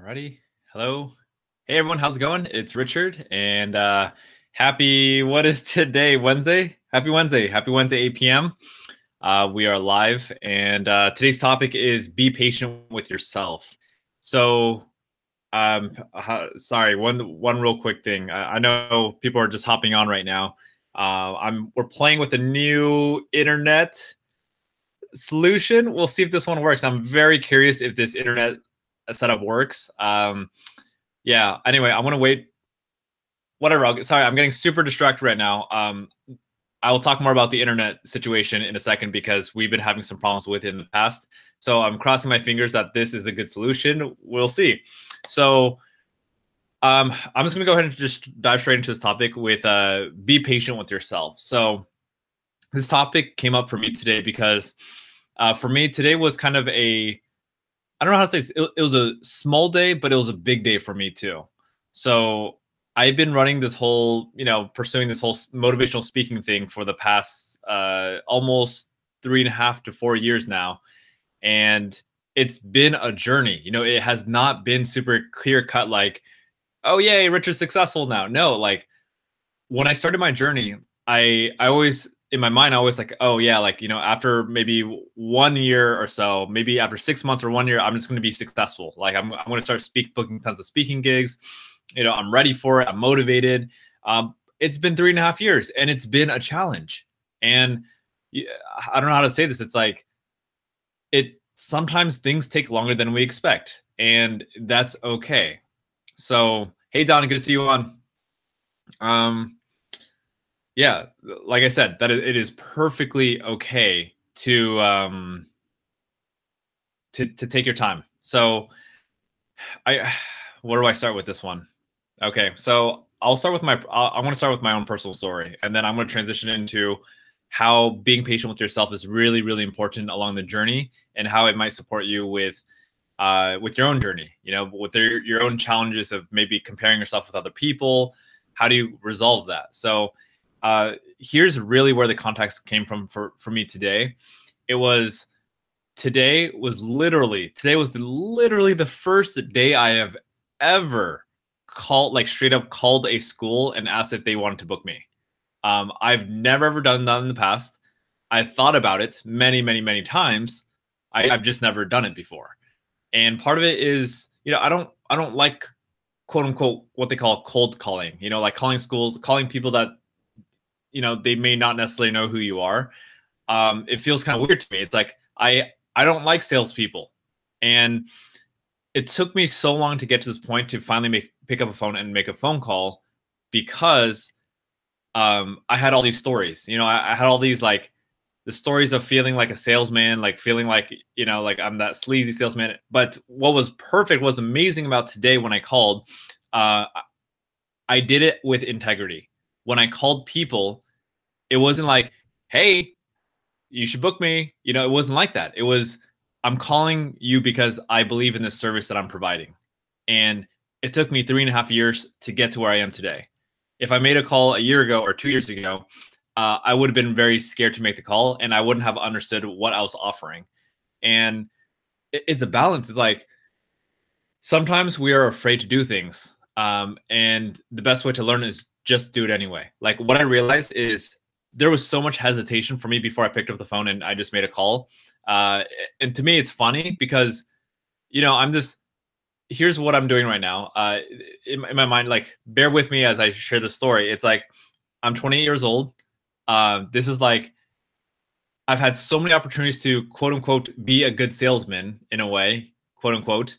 Alrighty. Hello. Hey everyone, how's it going? It's Richard and happy, what is today? Wednesday? Happy Wednesday. Happy Wednesday, 8 p.m. We are live and today's topic is be patient with yourself. So sorry, one real quick thing. I know people are just hopping on right now. We're playing with a new internet solution. We'll see if this one works. I'm very curious if this internet setup works. Yeah. Anyway, I want to wait. Whatever. Sorry, I'm getting super distracted right now. I will talk more about the internet situation in a second because we've been having some problems with it in the past. So I'm crossing my fingers that this is a good solution. We'll see. So I'm just gonna go ahead and just dive straight into this topic with be patient with yourself. So this topic came up for me today because for me today was kind of I don't know how to say this. It was a small day, but it was a big day for me too. So I've been running this whole, pursuing this whole motivational speaking thing for the past almost 3.5 to 4 years now. And it's been a journey. It has not been super clear cut like, oh, yay, Richard's successful now. No, like when I started my journey, I always in my mind, I always like, oh yeah, like, after maybe 1 year or so, maybe after 6 months or 1 year, I'm just going to be successful. Like I'm going to start booking tons of speaking gigs. I'm ready for it. I'm motivated. It's been 3.5 years and it's been a challenge. And I don't know how to say this. It's like, sometimes things take longer than we expect and that's okay. So, hey, Don, good to see you on. Yeah, like I said, that it is perfectly okay to take your time. So where do I start with this one? Okay, so I'll start with I want to start with my own personal story, and then I'm going to transition into how being patient with yourself is really, really important along the journey, and how it might support you with your own journey. With your own challenges of maybe comparing yourself with other people. How do you resolve that? So here's really where the context came from for me today. Today was literally the first day I have ever straight up called a school and asked if they wanted to book me. I've never ever done that in the past. I thought about it many, many, many times. I've just never done it before. And part of it is, I don't like quote unquote what they call cold calling, like calling schools, calling people that they may not necessarily know who you are. It feels kind of weird to me. It's like I don't like salespeople, and it took me so long to get to this point to finally pick up a phone and make a phone call because I had all these stories. I had all these like the stories of feeling like a salesman, like feeling like like I'm that sleazy salesman. But what was amazing about today when I called, I did it with integrity. When I called people, it wasn't like, hey, you should book me. It wasn't like that. It was, I'm calling you because I believe in this service that I'm providing. And it took me 3.5 years to get to where I am today. If I made a call a year ago or 2 years ago, I would have been very scared to make the call and I wouldn't have understood what I was offering. And it's a balance. It's like, sometimes we are afraid to do things. And the best way to learn is just do it anyway. Like what I realized is there was so much hesitation for me before I picked up the phone and I just made a call. And to me, it's funny because, here's what I'm doing right now. In my mind, like, bear with me as I share the story. It's like, I'm 28 years old. This is like, I've had so many opportunities to quote unquote be a good salesman in a way, quote unquote.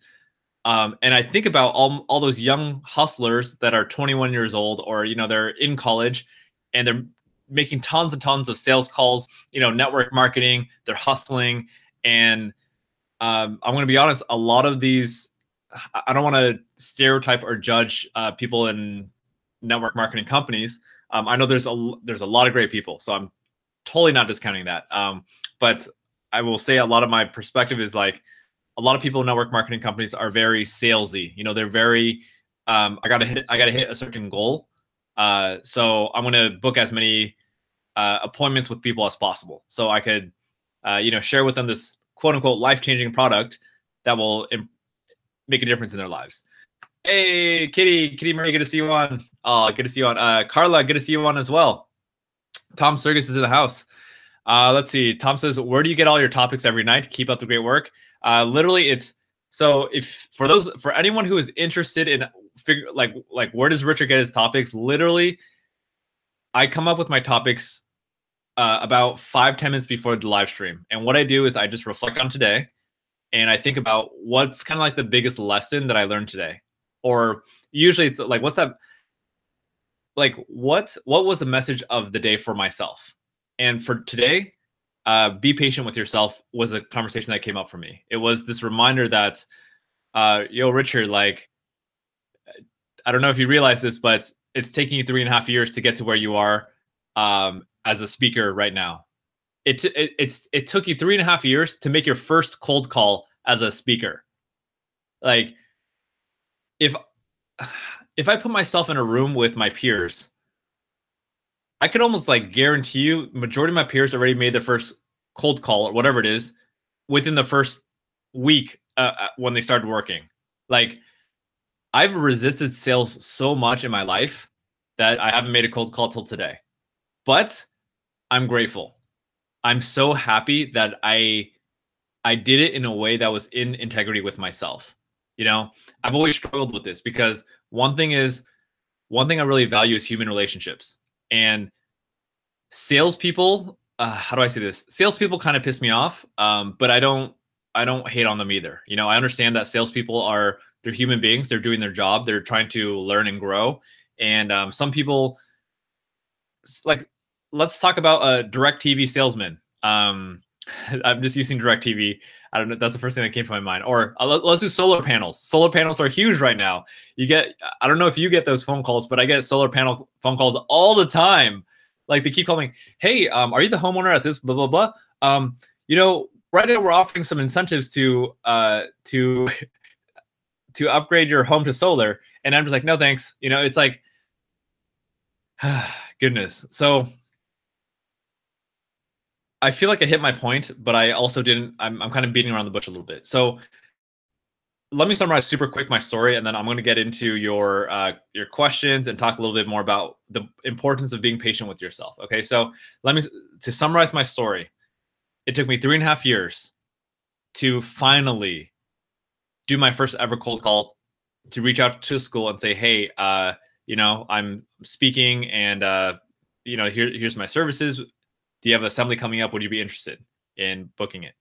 And I think about all those young hustlers that are 21 years old or, they're in college and they're making tons and tons of sales calls, network marketing, they're hustling. And I'm going to be honest, a lot of these, I don't want to stereotype or judge people in network marketing companies. I know there's a lot of great people, so I'm totally not discounting that. But I will say a lot of my perspective is like, a lot of people in network marketing companies are very salesy. They're very, I gotta hit a certain goal. So I'm gonna book as many appointments with people as possible, so I could, share with them this quote unquote life-changing product that will make a difference in their lives. Hey, Kitty Marie, good to see you on. Oh, good to see you on. Carla, good to see you on as well. Tom Sergis is in the house. Let's see. Tom says, where do you get all your topics every night to keep up the great work? Literally, it's so if for anyone who is interested in like where does Richard get his topics? Literally, I come up with my topics about 5-10 minutes before the live stream, and what I do is I just reflect on today, and I think about what's kind of like the biggest lesson that I learned today, or usually it's like what's that, like what was the message of the day for myself. And for today, be patient with yourself was a conversation that came up for me. It was this reminder that, yo, Richard, like, I don't know if you realize this, but it's taking you 3.5 years to get to where you are as a speaker right now. It took you 3.5 years to make your first cold call as a speaker. Like, if I put myself in a room with my peers, I could almost like guarantee you majority of my peers already made their first cold call or whatever it is within the first week when they started working. Like, I've resisted sales so much in my life that I haven't made a cold call till today. But I'm grateful. I'm so happy that I did it in a way that was in integrity with myself. You know, I've always struggled with this because one thing I really value is human relationships. And salespeople, how do I say this? Salespeople kind of piss me off, but I don't hate on them either. You know, I understand that salespeople they're human beings. They're doing their job. They're trying to learn and grow. And some people, like, let's talk about a DirecTV salesman. I'm just using DirecTV. I don't know. That's the first thing that came to my mind. Or let's do solar panels. Solar panels are huge right now. I don't know if you get those phone calls, but I get solar panel phone calls all the time. Like, they keep calling, hey, are you the homeowner at this blah, blah, blah? You know, right now we're offering some incentives to upgrade your home to solar. And I'm just like, no, thanks. You know, it's like, goodness. So I feel like I hit my point, but I also didn't. I'm kind of beating around the bush a little bit. So let me summarize super quick my story, and then I'm going to get into your questions and talk a little bit more about the importance of being patient with yourself. Okay, so to summarize my story. It took me 3.5 years to finally do my first ever cold call, to reach out to a school and say, hey, you know, I'm speaking, and you know, here's my services. Do you have an assembly coming up? Would you be interested in booking it?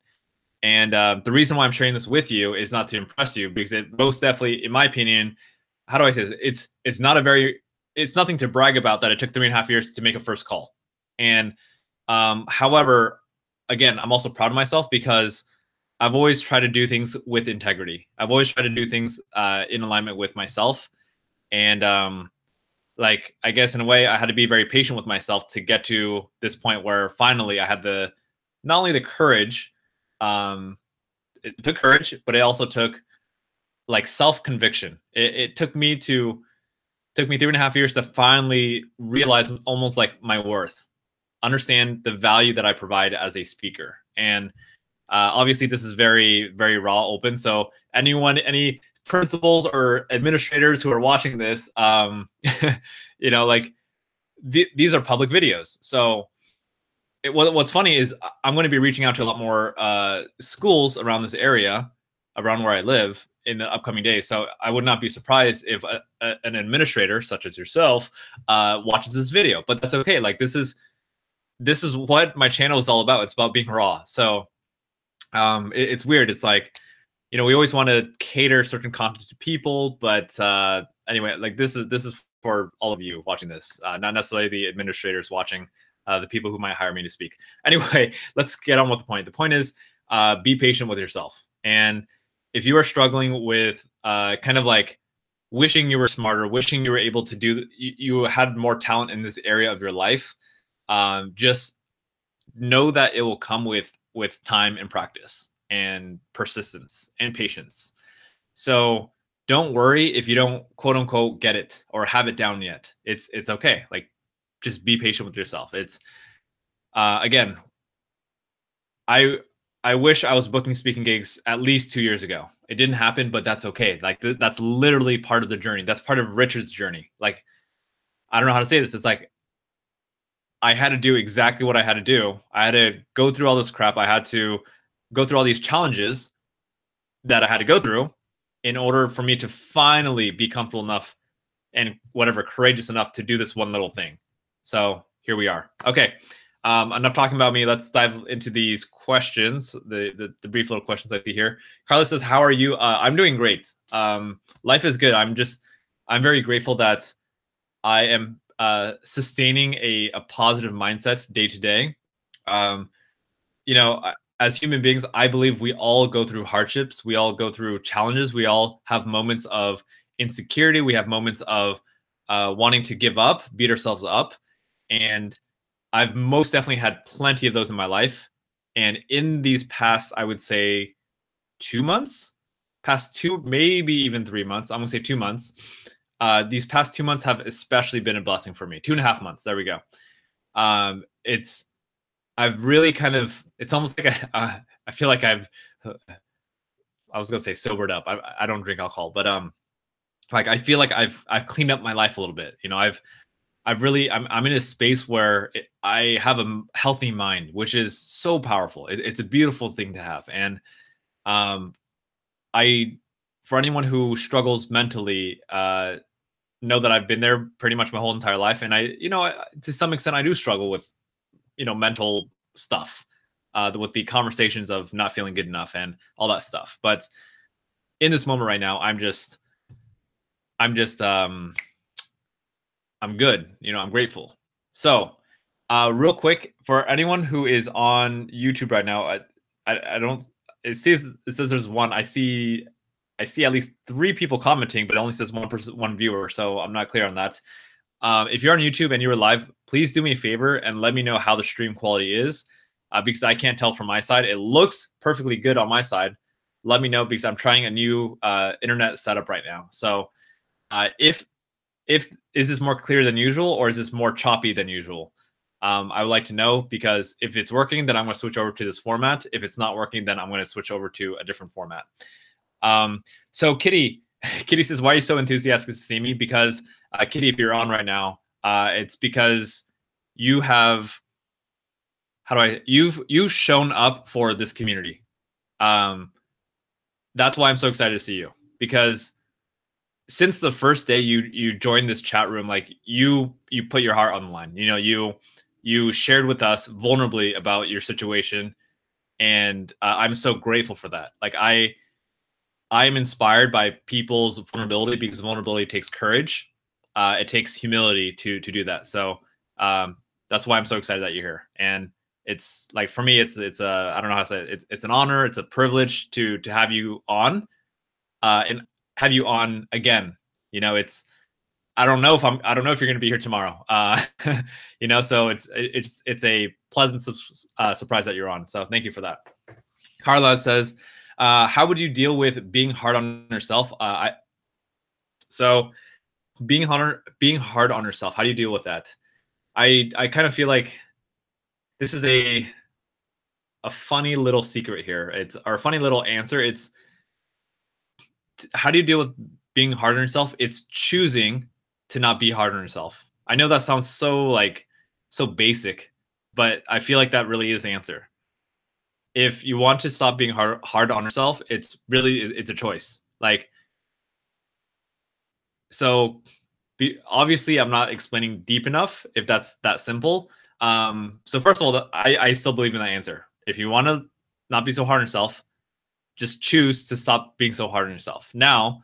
And the reason why I'm sharing this with you is not to impress you, because it most definitely, in my opinion, how do I say this? It's nothing to brag about that it took 3.5 years to make a first call. And however, again, I'm also proud of myself because I've always tried to do things with integrity. I've always tried to do things in alignment with myself. And like, I guess in a way, I had to be very patient with myself to get to this point where finally I had not only the courage, it took courage, but it also took like self-conviction. It took me 3.5 years to finally realize almost like my worth, understand the value that I provide as a speaker. And obviously this is very, very raw, open. So any principals or administrators who are watching this, you know, like these are public videos. So what's funny is I'm going to be reaching out to a lot more schools around this area, around where I live, in the upcoming days. So I would not be surprised if an administrator such as yourself watches this video. But that's okay. Like, this is what my channel is all about. It's about being raw. So it's weird. It's like, you know, we always want to cater certain content to people, but anyway, like this is for all of you watching this, not necessarily the administrators watching, the people who might hire me to speak. Anyway, let's get on with the point. The point is, be patient with yourself. And if you are struggling with kind of like wishing you were smarter, wishing you were able to you had more talent in this area of your life, just know that it will come with time and practice and persistence and patience. So don't worry if you don't, quote unquote, get it or have it down yet. It's okay. Like, just be patient with yourself. It's again, I wish I was booking speaking gigs at least 2 years ago. It didn't happen, but that's okay. Like that's literally part of the journey. That's part of Richard's journey. Like I don't know how to say this. It's like I had to do exactly what I had to do. I had to go through all this crap. I had to go through all these challenges that I had to go through in order for me to finally be comfortable enough and whatever courageous enough to do this one little thing. So here we are. Okay. Enough talking about me. Let's dive into these questions, the brief little questions I see here. Carla says, how are you? I'm doing great. Life is good. I'm very grateful that I am sustaining a positive mindset day to day. You know, as human beings, I believe we all go through hardships. We all go through challenges. We all have moments of insecurity. We have moments of wanting to give up, beat ourselves up. And I've most definitely had plenty of those in my life. And in these past, I would say 2 months, past two, maybe even 3 months, I'm going to say 2 months. These past 2 months have especially been a blessing for me. 2.5 months. There we go. I've really kind of, it's almost like I feel like I was going to say sobered up. I don't drink alcohol, but like I feel like I've cleaned up my life a little bit. You know, I'm in a space where I have a healthy mind, which is so powerful. It's a beautiful thing to have. And for anyone who struggles mentally, know that I've been there pretty much my whole entire life. And to some extent, I do struggle with, mental stuff, with the conversations of not feeling good enough and all that stuff. But in this moment right now, I'm good. I'm grateful. So, real quick, for anyone who is on YouTube right now, I don't. It says there's one. I see at least 3 people commenting, but it only says one viewer. So I'm not clear on that. If you're on YouTube and you were live, please do me a favor and let me know how the stream quality is, because I can't tell from my side. It looks perfectly good on my side. Let me know, because I'm trying a new internet setup right now. So if is this more clear than usual, or is this more choppy than usual? I would like to know, because if it's working, then I'm going to switch over to this format. If it's not working, then I'm going to switch over to a different format. So Kitty says, why are you so enthusiastic to see me? Because Kitty, if you're on right now, it's because you have, you've shown up for this community. That's why I'm so excited to see you, because since the first day you joined this chat room, like you put your heart on the line. You shared with us vulnerably about your situation, and I'm so grateful for that. Like I'm inspired by people's vulnerability, because vulnerability takes courage. It takes humility to do that. So that's why I'm so excited that you're here. And it's like, for me, it's a, I don't know how to say it. It's an honor. It's a privilege to have you on, and have you on again. I don't know if you're going to be here tomorrow. So it's a pleasant surprise that you're on. So thank you for that. Carla says, how would you deal with being hard on yourself? So being hard on yourself, how do you deal with that? I kind of feel like this is a funny little secret here. It's our funny little answer. It's, how do you deal with being hard on yourself? It's choosing to not be hard on yourself. I know that sounds so basic, but I feel like that really is the answer. If you want to stop being hard on yourself, it's a choice. Like, so obviously I'm not explaining deep enough if that's that simple. So first of all, I still believe in that answer. If you want to not be so hard on yourself, just choose to stop being so hard on yourself. Now,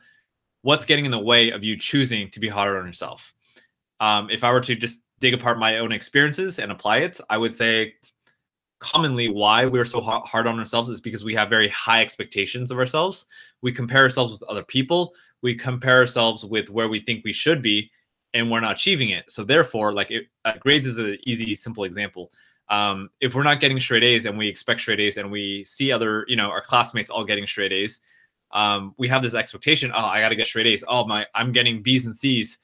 what's getting in the way of you choosing to be harder on yourself? If I were to just dig apart my own experiences and apply it, I would say commonly why we're so hard on ourselves is because we have very high expectations of ourselves. We compare ourselves with other people. We compare ourselves with where we think we should be, and we're not achieving it. So therefore, like grades is an easy, simple example. If we're not getting straight A's and we expect straight A's, and we see other, our classmates all getting straight A's, we have this expectation. Oh, I got to get straight A's. Oh, I'm getting B's and C's.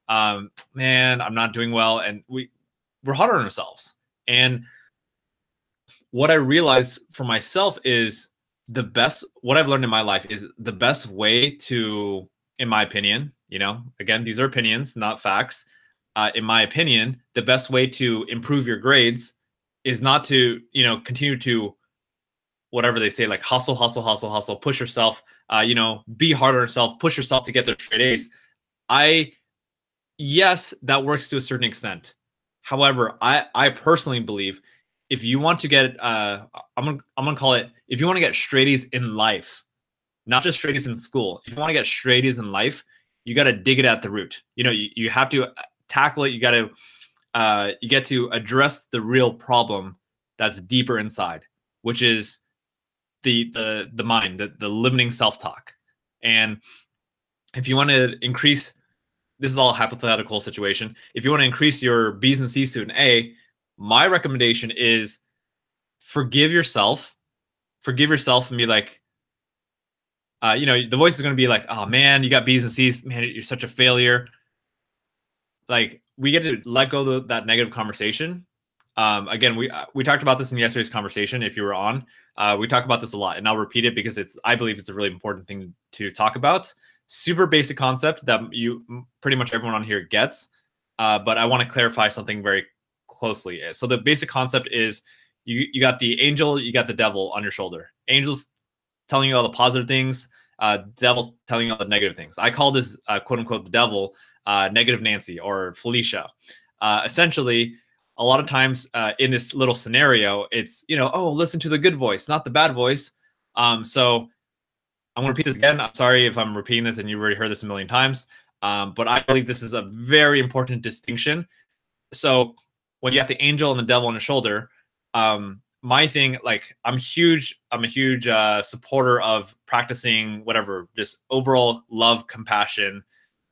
Man, I'm not doing well. And we're hard on ourselves. And what I realized for myself is what I've learned in my life is the best way to, in my opinion, again, these are opinions, not facts. In my opinion, the best way to improve your grades is not to, continue to, whatever they say, like hustle, hustle, hustle, hustle, push yourself, be hard on yourself, push yourself to get those straight A's. Yes, that works to a certain extent. However, I personally believe if you want to get, I'm gonna call it, if you want to get straight A's in life, not just straight A's in school, if you want to get straight A's in life, you got to dig it at the root. You have to tackle it. You got to, you get to address the real problem that's deeper inside, which is the mind, the limiting self-talk. And if you want to increase, this is all a hypothetical situation. If you want to increase your B's and C's to an A, my recommendation is forgive yourself and be like, the voice is going to be like, oh man, you got B's and C's, man, you're such a failure. Like, we get to let go of that negative conversation. Again, we talked about this in yesterday's conversation. If you were on, we talk about this a lot, and I'll repeat it because I believe it's a really important thing to talk about. Super basic concept that pretty much everyone on here gets, but I want to clarify something very closely. So the basic concept is you got the angel, you got the devil on your shoulder. Angel's telling you all the positive things, devil's telling you all the negative things. I call this quote unquote the devil, negative Nancy or Felicia. Essentially, a lot of times in this little scenario, it's, oh, listen to the good voice, not the bad voice. So I'm going to repeat this again. I'm sorry if I'm repeating this and you've already heard this a million times, but I believe this is a very important distinction. So when you have the angel and the devil on your shoulder, my thing, like, I'm a huge supporter of practicing whatever, just overall love, compassion,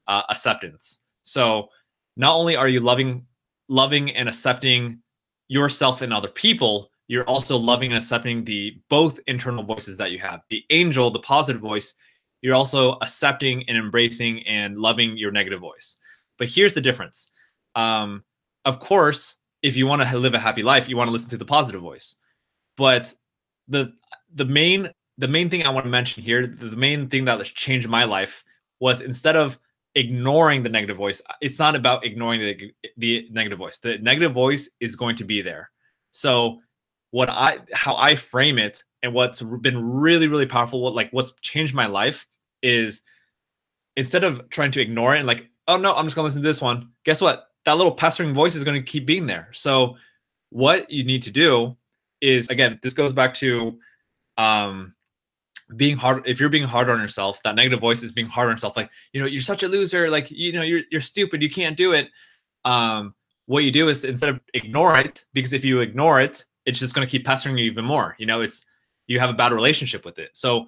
acceptance. So not only are you loving and accepting yourself and other people, you're also loving and accepting the both internal voices that you have. The angel, the positive voice, you're also accepting and embracing and loving your negative voice. But here's the difference. Of course, if you want to live a happy life, you want to listen to the positive voice. But the main thing I want to mention here, the main thing that has changed my life was, instead of ignoring the negative voice, it's not about ignoring the negative voice. The negative voice is going to be there. So how I frame it, and what's been really, really powerful, what's changed my life, is instead of trying to ignore it and like, oh no, I'm just gonna listen to this one, guess what? That little pestering voice is going to keep being there. So what you need to do is, again, this goes back to being hard. If you're being hard on yourself, that negative voice is being hard on yourself. Like, you're such a loser. Like, you're stupid. You can't do it. What you do is, instead of ignore it, because if you ignore it, it's just going to keep pestering you even more. You have a bad relationship with it. So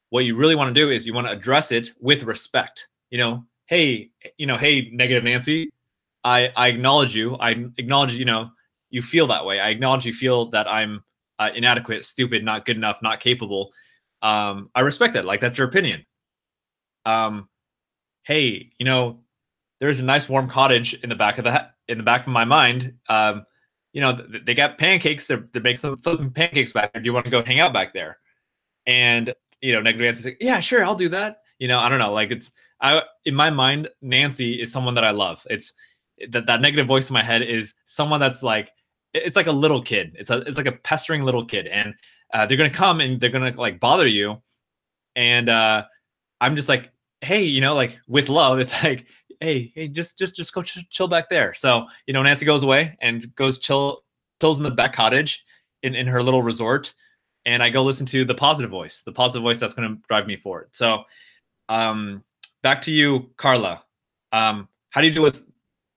what you really want to do is you want to address it with respect. Hey, hey, negative Nancy, I acknowledge you. I acknowledge, you feel that way. I acknowledge you feel that I'm inadequate, stupid, not good enough, not capable. I respect that. Like, that's your opinion. Hey, there's a nice warm cottage in the back of my mind. They got pancakes. They make some flipping pancakes back there. Do you want to go hang out back there? And negative Nancy's like, yeah, sure, I'll do that. I don't know. Like, in my mind, Nancy is someone that I love. It's that negative voice in my head is someone that's like, it's like a little kid. It's like a pestering little kid, and they're gonna come and they're gonna like bother you, and I'm just like, hey, like, with love, it's like, hey, just go chill back there. So Nancy goes away and goes chills in the back cottage in her little resort, and I go listen to the positive voice that's gonna drive me forward. So back to you, Carla.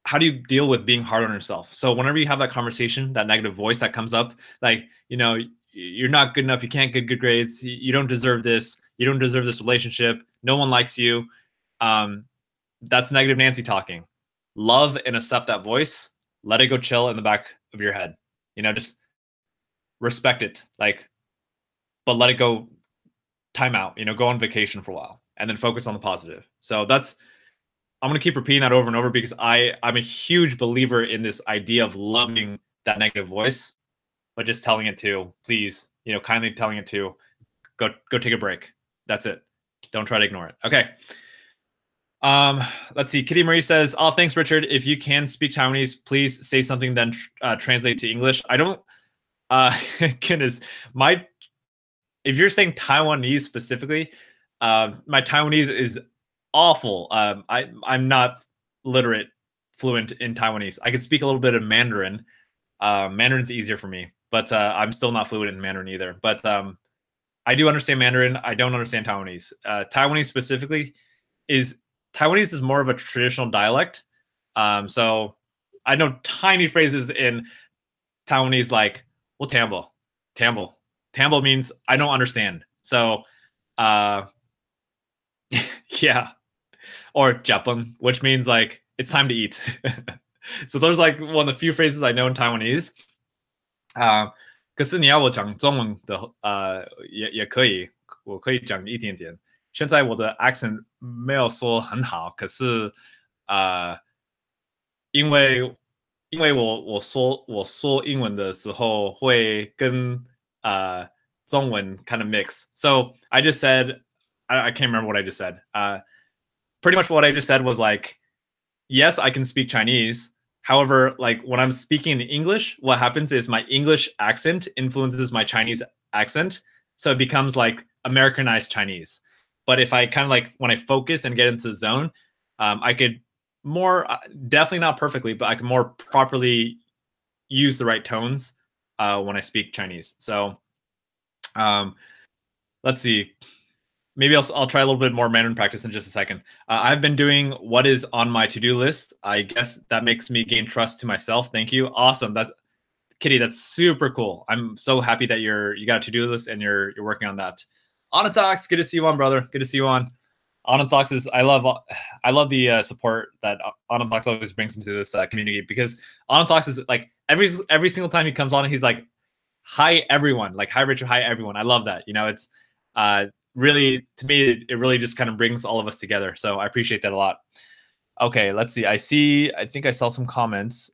How do you deal with being hard on yourself? So whenever you have that conversation, that negative voice that comes up, like, you're not good enough, you can't get good grades, you don't deserve this, you don't deserve this relationship, no one likes you. That's negative Nancy talking. Love and accept that voice. Let it go chill in the back of your head. Just respect it, like, but let it go. Time out. Go on vacation for a while and then focus on the positive. So I'm going to keep repeating that over and over, because I'm a huge believer in this idea of loving that negative voice. but just telling it to, please, kindly telling it to go take a break. That's it. Don't try to ignore it. Okay. Let's see. Kitty Marie says, "Oh, thanks, Richard. If you can speak Taiwanese, please say something, then translate to English." I don't. Goodness, if you're saying Taiwanese specifically, my Taiwanese is awful. I'm not literate, fluent in Taiwanese. I can speak a little bit of Mandarin. Mandarin's easier for me, but I'm still not fluent in Mandarin either. But I do understand Mandarin. I don't understand Taiwanese. Taiwanese specifically Taiwanese is more of a traditional dialect. So I know tiny phrases in Taiwanese like "well tambo." Tambo means I don't understand. So yeah. Or Japun, which means like it's time to eat. So those are like one of the few phrases I know in Taiwanese. 可是你要我讲中文的也可以，我可以讲一点点。现在我的 accent 没有说很好，可是因为我说英文的时候会跟中文 kind of mix. So I just said I can't remember what I just said. Pretty much what I just said was like, yes, I can speak Chinese. However, like when I'm speaking in English, what happens is my English accent influences my Chinese accent. So it becomes like Americanized Chinese. But if I kind of like when I focus and get into the zone, I could more, definitely not perfectly, but I can more properly use the right tones when I speak Chinese. So let's see. Maybe I'll try a little bit more Mandarin practice in just a second. I've been doing what is on my to-do list. I guess that makes me gain trust to myself. Thank you. Awesome. Kitty, that's super cool. I'm so happy that you got a to-do list and you're working on that. Onathox, good to see you on, brother. Good to see you on. Onathox is I love the support that Onathox always brings into this community, because Onathox is like every single time he comes on, he's like, "Hi everyone," like "Hi Richard, hi everyone." I love that. It's really, to me, it really just kind of brings all of us together. So I appreciate that a lot. Okay, let's see. I think I saw some comments.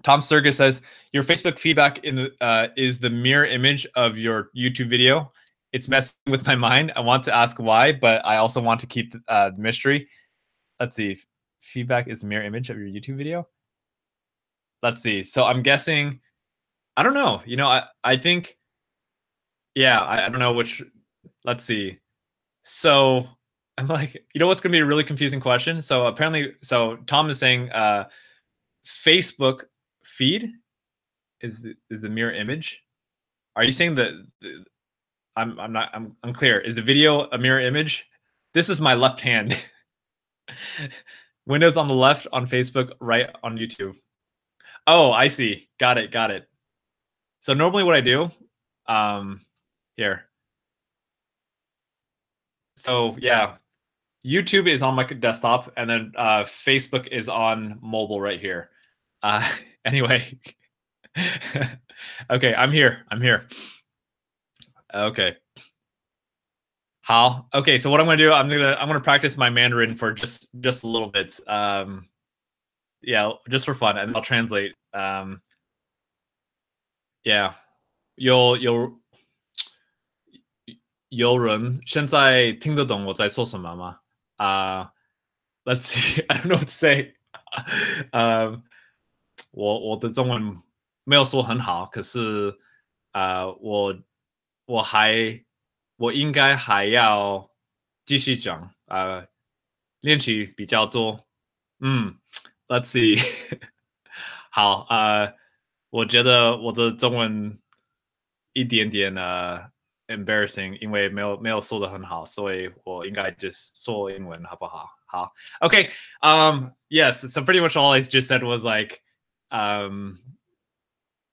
Tom Sergis says, "Your Facebook feedback is the mirror image of your YouTube video. It's messing with my mind. I want to ask why, but I also want to keep the mystery." Let's see. Feedback is the mirror image of your YouTube video. Let's see. So I'm guessing, I don't know. I think, yeah, I don't know which. Let's see. So I'm like, what's going to be a really confusing question? So apparently, Tom is saying Facebook feed is the mirror image. Are you saying that? I'm unclear. Is the video a mirror image? This is my left hand. Windows on the left on Facebook, right on YouTube. Oh, I see. Got it. So normally what I do, here. So yeah, YouTube is on my desktop, and then Facebook is on mobile right here. Anyway, okay, I'm here. Okay. How? Okay, so what I'm gonna do, I'm gonna practice my Mandarin for just a little bit. Yeah, just for fun, and I'll translate. Yeah, 有人现在听得懂我在说什么吗？Let's see. I don't know what to say. 我的中文没有说很好，可是我应该还要继续讲，练习比较多。Let's see. 好，我觉得我的中文一点点embarrassing，因为没有说的很好，所以我应该just说英文好不好？好 ，Okay. Yes. So pretty much all I just said was like, I don't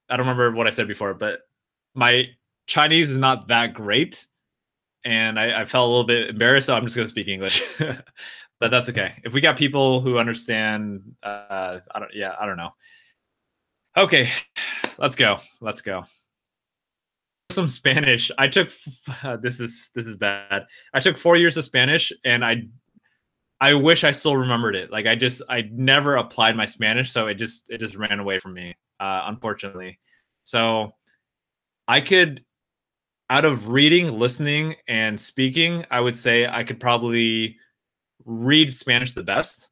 remember what I said before, but my Chinese is not that great, and I felt a little bit embarrassed, so I'm just gonna speak English. But that's okay. If we got people who understand, I don't know. Okay, let's go. Some Spanish. I took this is bad. I took 4 years of Spanish, and I wish I still remembered it. Like I never applied my Spanish, so it just ran away from me. unfortunately. So I could, out of reading, listening, and speaking, I would say I could probably read Spanish the best.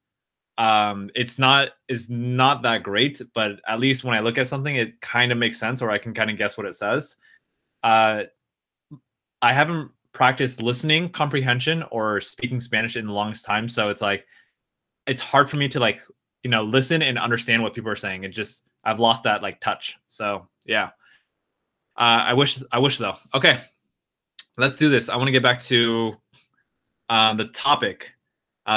It's not that great, but at least when I look at something, it kind of makes sense, or I can kind of guess what it says. Uh, I haven't practiced listening comprehension or speaking Spanish in the longest time, so it's like it's hard for me to like listen and understand what people are saying. It just I've lost that like touch. So yeah, I wish though. Okay, let's do this. I want to get back to the topic.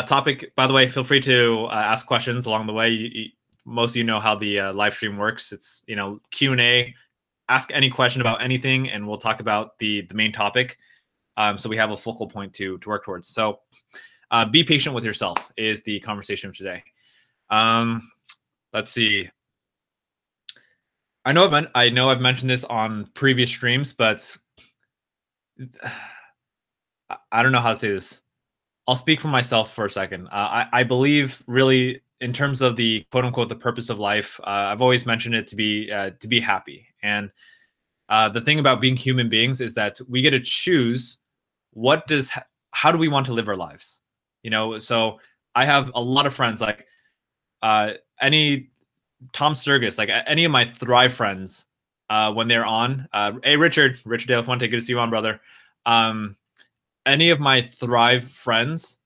Topic. By the way, feel free to ask questions along the way. Most of you know how the live stream works. It's Q&A. Ask any question about anything, and we'll talk about the main topic. So we have a focal point to work towards. So be patient with yourself is the conversation of today. Let's see. I know I've mentioned this on previous streams, but I don't know how to say this. I'll speak for myself for a second. I believe really in terms of the quote unquote the purpose of life. I've always mentioned it to be happy. And the thing about being human beings is that we get to choose how do we want to live our lives. So I have a lot of friends like any Tom Sturgis, like any of my Thrive friends when they're on. Hey Richard De La Fuente, good to see you on, brother. Any of my Thrive friends,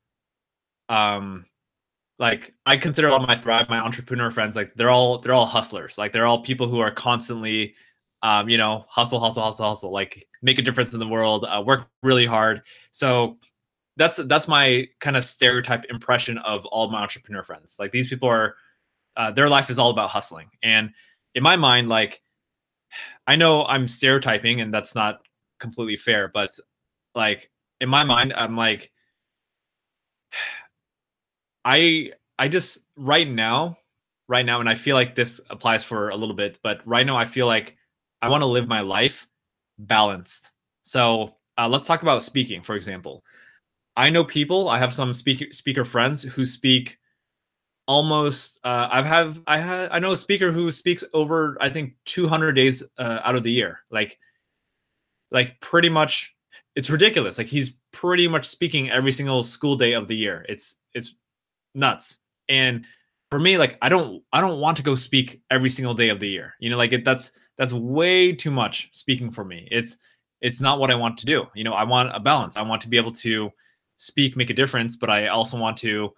like I consider all my Thrive, my entrepreneur friends, like they're all hustlers. Like they're all people who are constantly, hustle, like make a difference in the world, work really hard. So that's my kind of stereotype impression of all my entrepreneur friends. Like these people are, their life is all about hustling. And in my mind, like I know I'm stereotyping and that's not completely fair, but like in my mind, I'm like, I just right now, and I feel like this applies for a little bit, but right now I feel like I want to live my life balanced. So let's talk about speaking, for example. I know people. I have some speaker friends who speak almost. I know a speaker who speaks over I think 200 days out of the year. Like pretty much, it's ridiculous. Like he's pretty much speaking every single school day of the year. It's nuts. And for me, like I don't want to go speak every single day of the year. Like that's way too much speaking for me. It's not what I want to do. I want a balance. I want to be able to speak, make a difference, but I also want to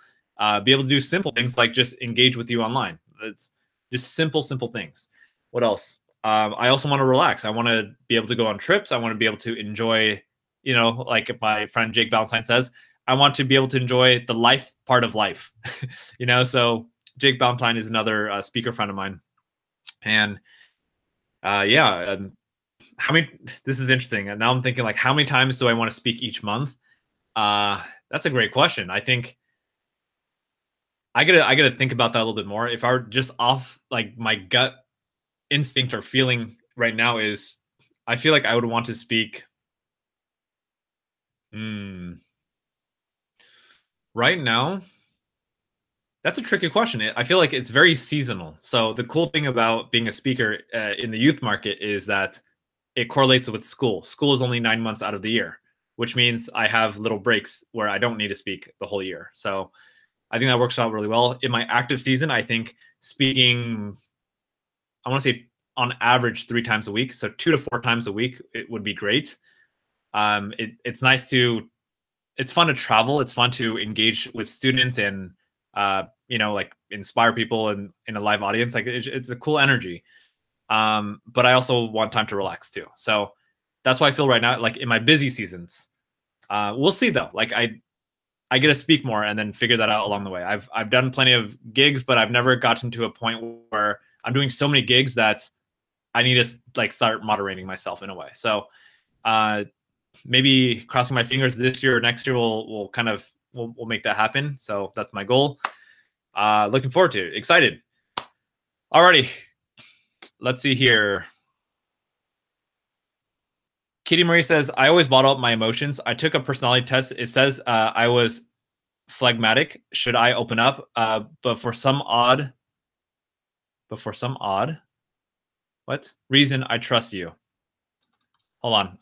be able to do simple things like just engage with you online. It's just simple things. What else? I also want to relax. I want to be able to go on trips. I want to be able to enjoy, like my friend Jake Valentine says, I want to be able to enjoy the life part of life. So Jake Valentine is another speaker friend of mine. And this is interesting. And now I'm thinking like, how many times do I want to speak each month? That's a great question. I think I gotta think about that a little bit more. If I were just off, like my gut instinct or feeling right now is, I feel like I would want to speak. Right now, that's a tricky question. I feel like it's very seasonal. So the cool thing about being a speaker in the youth market is that it correlates with school. School is only 9 months out of the year, which means I have little breaks where I don't need to speak the whole year. So I think that works out really well. In my active season, I think speaking, I want to say on average 3 times a week. So 2 to 4 times a week, it would be great. It's nice it's fun to travel. It's fun to engage with students and, like inspire people in a live audience. Like it's a cool energy. But I also want time to relax too. So that's why I feel right now, like in my busy seasons, we'll see though. Like I get to speak more and then figure that out along the way. I've done plenty of gigs, but I've never gotten to a point where I'm doing so many gigs that I need to like start moderating myself in a way. So maybe crossing my fingers this year or next year we'll make that happen. So that's my goal. Looking forward to it. Excited. Alrighty. Let's see here. Kitty Marie says, I always bottle up my emotions. I took a personality test. It says I was phlegmatic. Should I open up? But for some odd What? Reason I trust you. Hold on.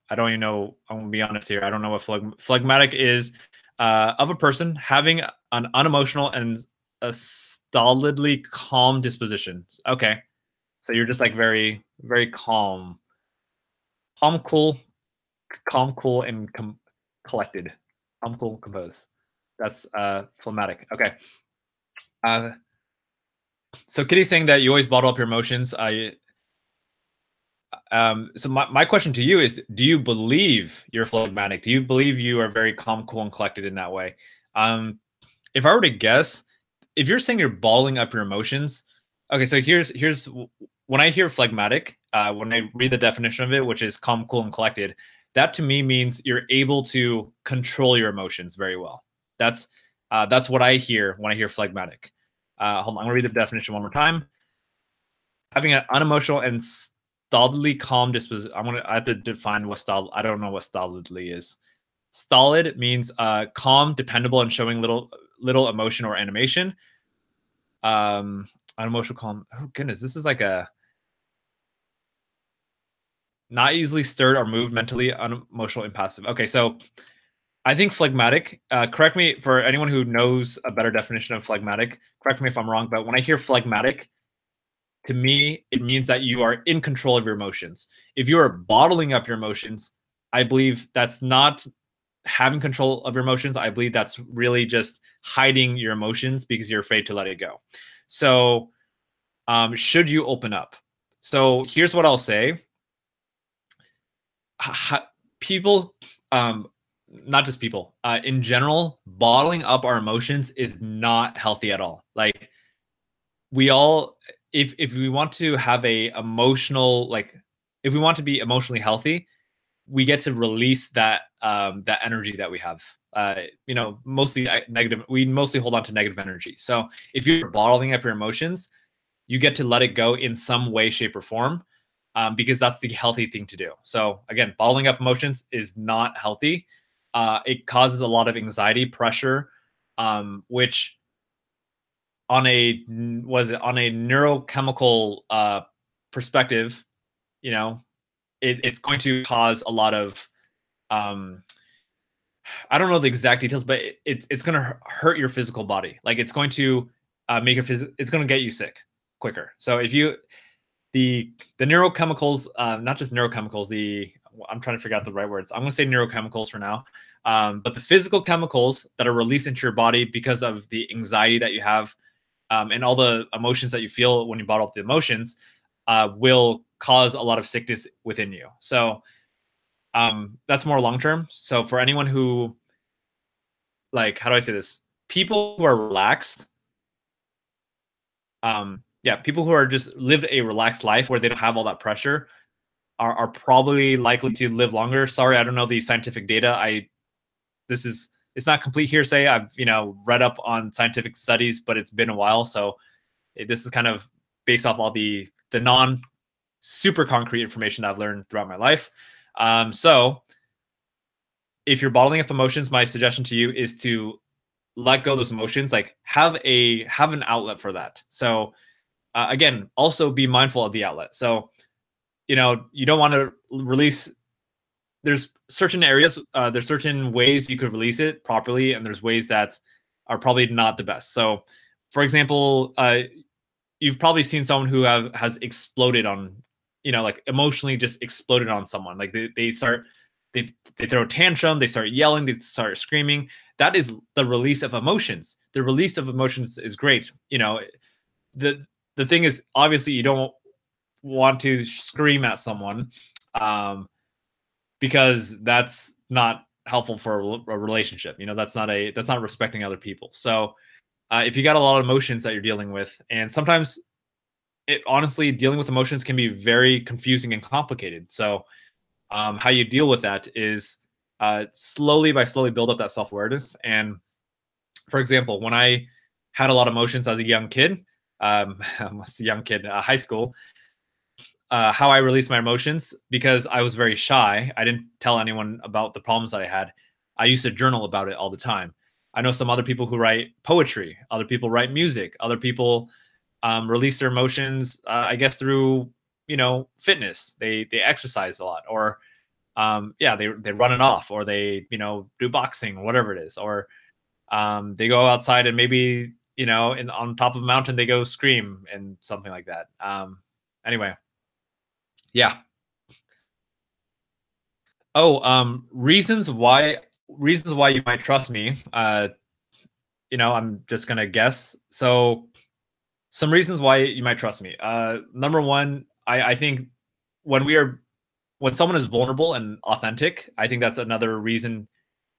I don't even know. I'm gonna be honest here. I don't know what phlegmatic is. Of a person having an unemotional and a stolidly calm disposition. Okay. So you're just like very, very calm. Calm, cool, and collected. Calm, cool, composed. That's phlegmatic. Okay. Uh, so Kitty's saying that you always bottle up your emotions. So my question to you is, do you believe you're phlegmatic? Do you believe you are very calm, cool, and collected in that way? If I were to guess, if you're saying you're bottling up your emotions, okay, so here's when I hear phlegmatic, when I read the definition of it, which is calm, cool, and collected, that to me means you're able to control your emotions very well. That's what I hear when I hear phlegmatic. Hold on, I'm gonna read the definition one more time. Having an unemotional and stolidly calm disposition. I have to define what stolid. I don't know what stolidly is. Stolid means calm, dependable, and showing little emotion or animation. Unemotional, calm. Oh goodness, this is like a not easily stirred or moved, mentally unemotional, impassive. Okay, so I think phlegmatic. Correct me for anyone who knows a better definition of phlegmatic. Correct me if I'm wrong, but when I hear phlegmatic, to me, it means that you are in control of your emotions. If you are bottling up your emotions, I believe that's not having control of your emotions. I believe that's really just hiding your emotions because you're afraid to let it go. So, should you open up? So, here's what I'll say. People, not just people, in general, bottling up our emotions is not healthy at all. Like, we all, if we want to have a emotional, like, if we want to be emotionally healthy, we get to release that energy that we have. Mostly negative. We mostly hold on to negative energy. So if you're bottling up your emotions, you get to let it go in some way, shape, or form, because that's the healthy thing to do. So again, bottling up emotions is not healthy. It causes a lot of anxiety, pressure, which on a neurochemical perspective, it's going to cause a lot of I don't know the exact details, but it's going to hurt your physical body. Like it's going to make it's going to get you sick quicker. So if you the neurochemicals, not just neurochemicals, I'm trying to figure out the right words. I'm going to say neurochemicals for now. But the physical chemicals that are released into your body because of the anxiety that you have, and all the emotions that you feel when you bottle up the emotions, will cause a lot of sickness within you. So that's more long term. So for anyone who, like, how do I say this? People who are relaxed, people who are just live a relaxed life where they don't have all that pressure are probably likely to live longer. Sorry, I don't know the scientific data. It's not complete hearsay. I've read up on scientific studies, but it's been a while, so this is kind of based off all the non super concrete information I've learned throughout my life. So if you're bottling up emotions, my suggestion to you is to let go of those emotions. Like have an outlet for that. So again, also be mindful of the outlet. So you don't want to release. There's certain areas, there's certain ways you could release it properly, and there's ways that are probably not the best. So, for example, you've probably seen someone who has exploded on, like emotionally just exploded on someone. Like they throw a tantrum, they start yelling, they start screaming. That is the release of emotions. The release of emotions is great. The thing is, obviously, you don't want to scream at someone, because that's not helpful for a relationship. That's not respecting other people. So if you got a lot of emotions that you're dealing with, and sometimes honestly, dealing with emotions can be very confusing and complicated. So how you deal with that is slowly build up that self-awareness. And for example, when I had a lot of emotions as a young kid, high school, how I released my emotions, because I was very shy. I didn't tell anyone about the problems that I had. I used to journal about it all the time. I know some other people who write poetry. Other people write music. Other people release their emotions, I guess, through fitness. They exercise a lot, or yeah, they run it off, or they do boxing, whatever it is, or they go outside and maybe on top of a mountain they go scream and something like that. Anyway, yeah. Oh, reasons why you might trust me. I'm just gonna guess. So some reasons why you might trust me. Number one, I think when we are when someone is vulnerable and authentic, I think that's another reason.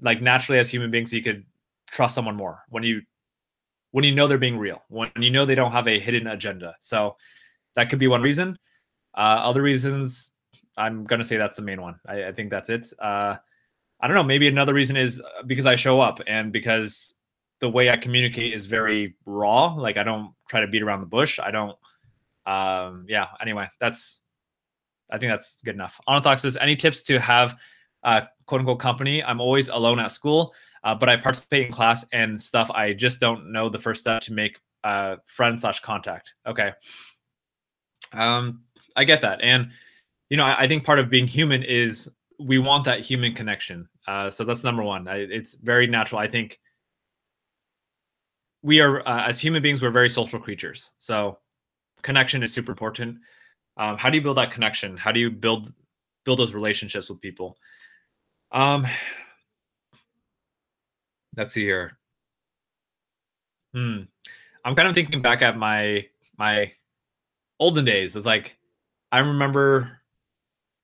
Like naturally, as human beings, you could trust someone more when you know they're being real, when you know they don't have a hidden agenda. So that could be one reason. Other reasons, I'm gonna say that's the main one. I think that's it. I don't know. Maybe another reason is because I show up and because the way I communicate is very raw. Like I don't try to beat around the bush. I don't. Yeah. Anyway, I think that's good enough. Orthodox says, any tips to have quote unquote company? I'm always alone at school, but I participate in class and stuff. I just don't know the first step to make friend/contact. Okay. I get that. And, I think part of being human is we want that human connection. So that's number one. It's very natural. I think we are, as human beings, we're very social creatures. So connection is super important. How do you build that connection? How do you build those relationships with people? Let's see here. I'm kind of thinking back at my olden days. It's like I remember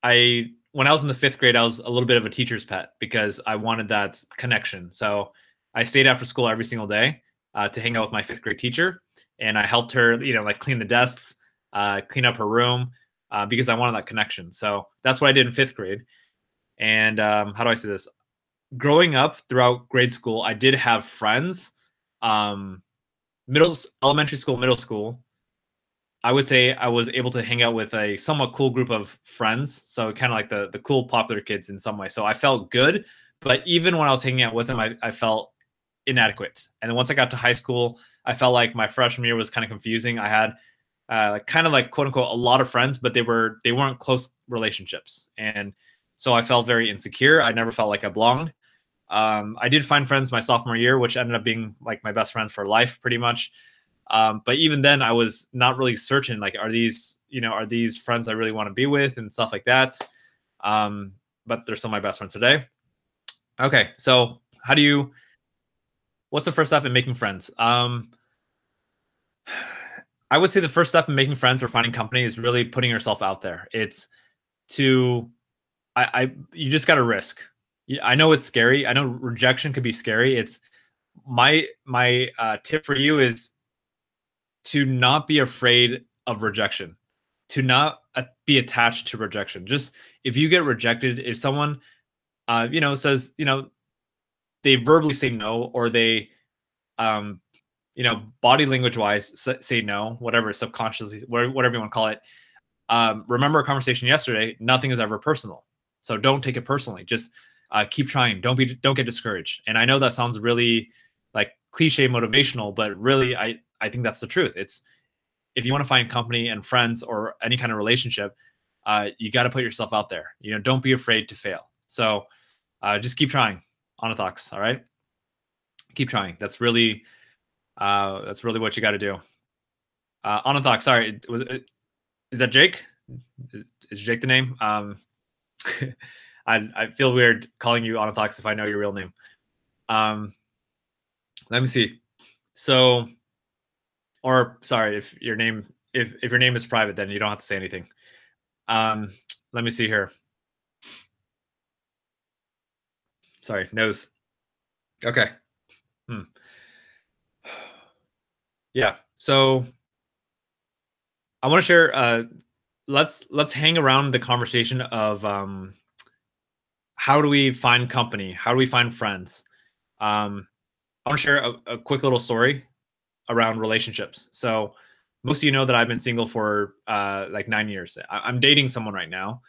when I was in the 5th grade, I was a little bit of a teacher's pet because I wanted that connection. So I stayed after school every single day to hang out with my 5th grade teacher, and I helped her, like clean the desks, clean up her room, because I wanted that connection. So that's what I did in 5th grade. And how do I say this? Growing up throughout grade school, I did have friends. Elementary school, middle school, I would say I was able to hang out with a somewhat cool group of friends. So kind of like the cool popular kids in some way. So I felt good, but even when I was hanging out with them, I felt inadequate. And then once I got to high school, I felt like my freshman year was kind of confusing. I had kind of like quote unquote a lot of friends, but they weren't close relationships, and so I felt very insecure. I never felt like I belonged. I did find friends my sophomore year, which ended up being like my best friends for life, pretty much. But even then, I was not really certain. Like, are these friends I really want to be with and stuff like that? But they're still my best friends today. Okay, so what's the first step in making friends? I would say the first step in making friends or finding company is really putting yourself out there. It's you just got to risk. I know it's scary. I know rejection could be scary. It's my tip for you is to not be afraid of rejection, to not be attached to rejection. Just if you get rejected, if someone, says, they verbally say no, or they, body language wise say no, whatever, subconsciously, whatever you want to call it. Remember our conversation yesterday, nothing is ever personal. So don't take it personally. Just keep trying. Don't get discouraged. And I know that sounds really like cliche motivational, but really I think that's the truth. It's if you want to find company and friends or any kind of relationship, you got to put yourself out there. Don't be afraid to fail. So just keep trying. Orthodox, all right? Keep trying. That's really what you got to do. Orthodox, sorry, is that Jake? Is Jake the name? I feel weird calling you Orthodox if I know your real name. Let me see. So, or sorry, if your name is private, then you don't have to say anything. Let me see here. Sorry, nose. Okay. Yeah. So I want to share. Let's hang around the conversation of how do we find company? How do we find friends? I want to share a quick little story around relationships. So most of you know that I've been single for like 9 years. I'm dating someone right now,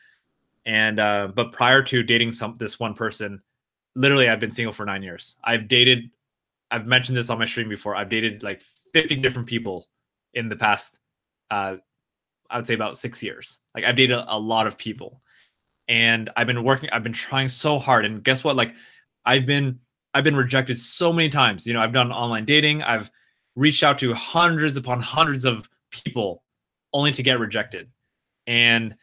and but prior to dating this one person, literally I've been single for 9 years. I've mentioned this on my stream before. I've dated like 50 different people in the past, I would say about 6 years. Like I've dated a lot of people, and I've been trying so hard. And guess what? Like I've been rejected so many times. You know, I've done online dating. I've reached out to hundreds upon hundreds of people only to get rejected. And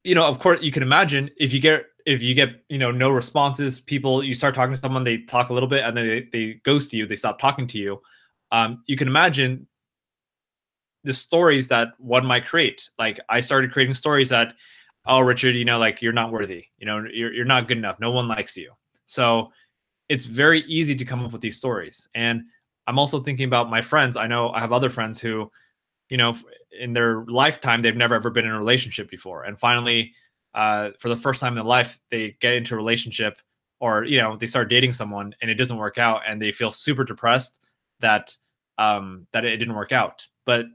you know, of course, you can imagine if you get you know, no responses, people, you start talking to someone, they talk a little bit, and then they ghost you, they stop talking to you. You can imagine the stories that one might create. Like I started creating stories that, oh, Richard, you know, like you're not worthy, you know, you're not good enough, no one likes you. So it's very easy to come up with these stories. And I'm also thinking about my friends. I know I have other friends who, you know, in their lifetime, they've never ever been in a relationship before. And finally, for the first time in their life, they get into a relationship, or, you know, they start dating someone and it doesn't work out, and they feel super depressed that, that it didn't work out. But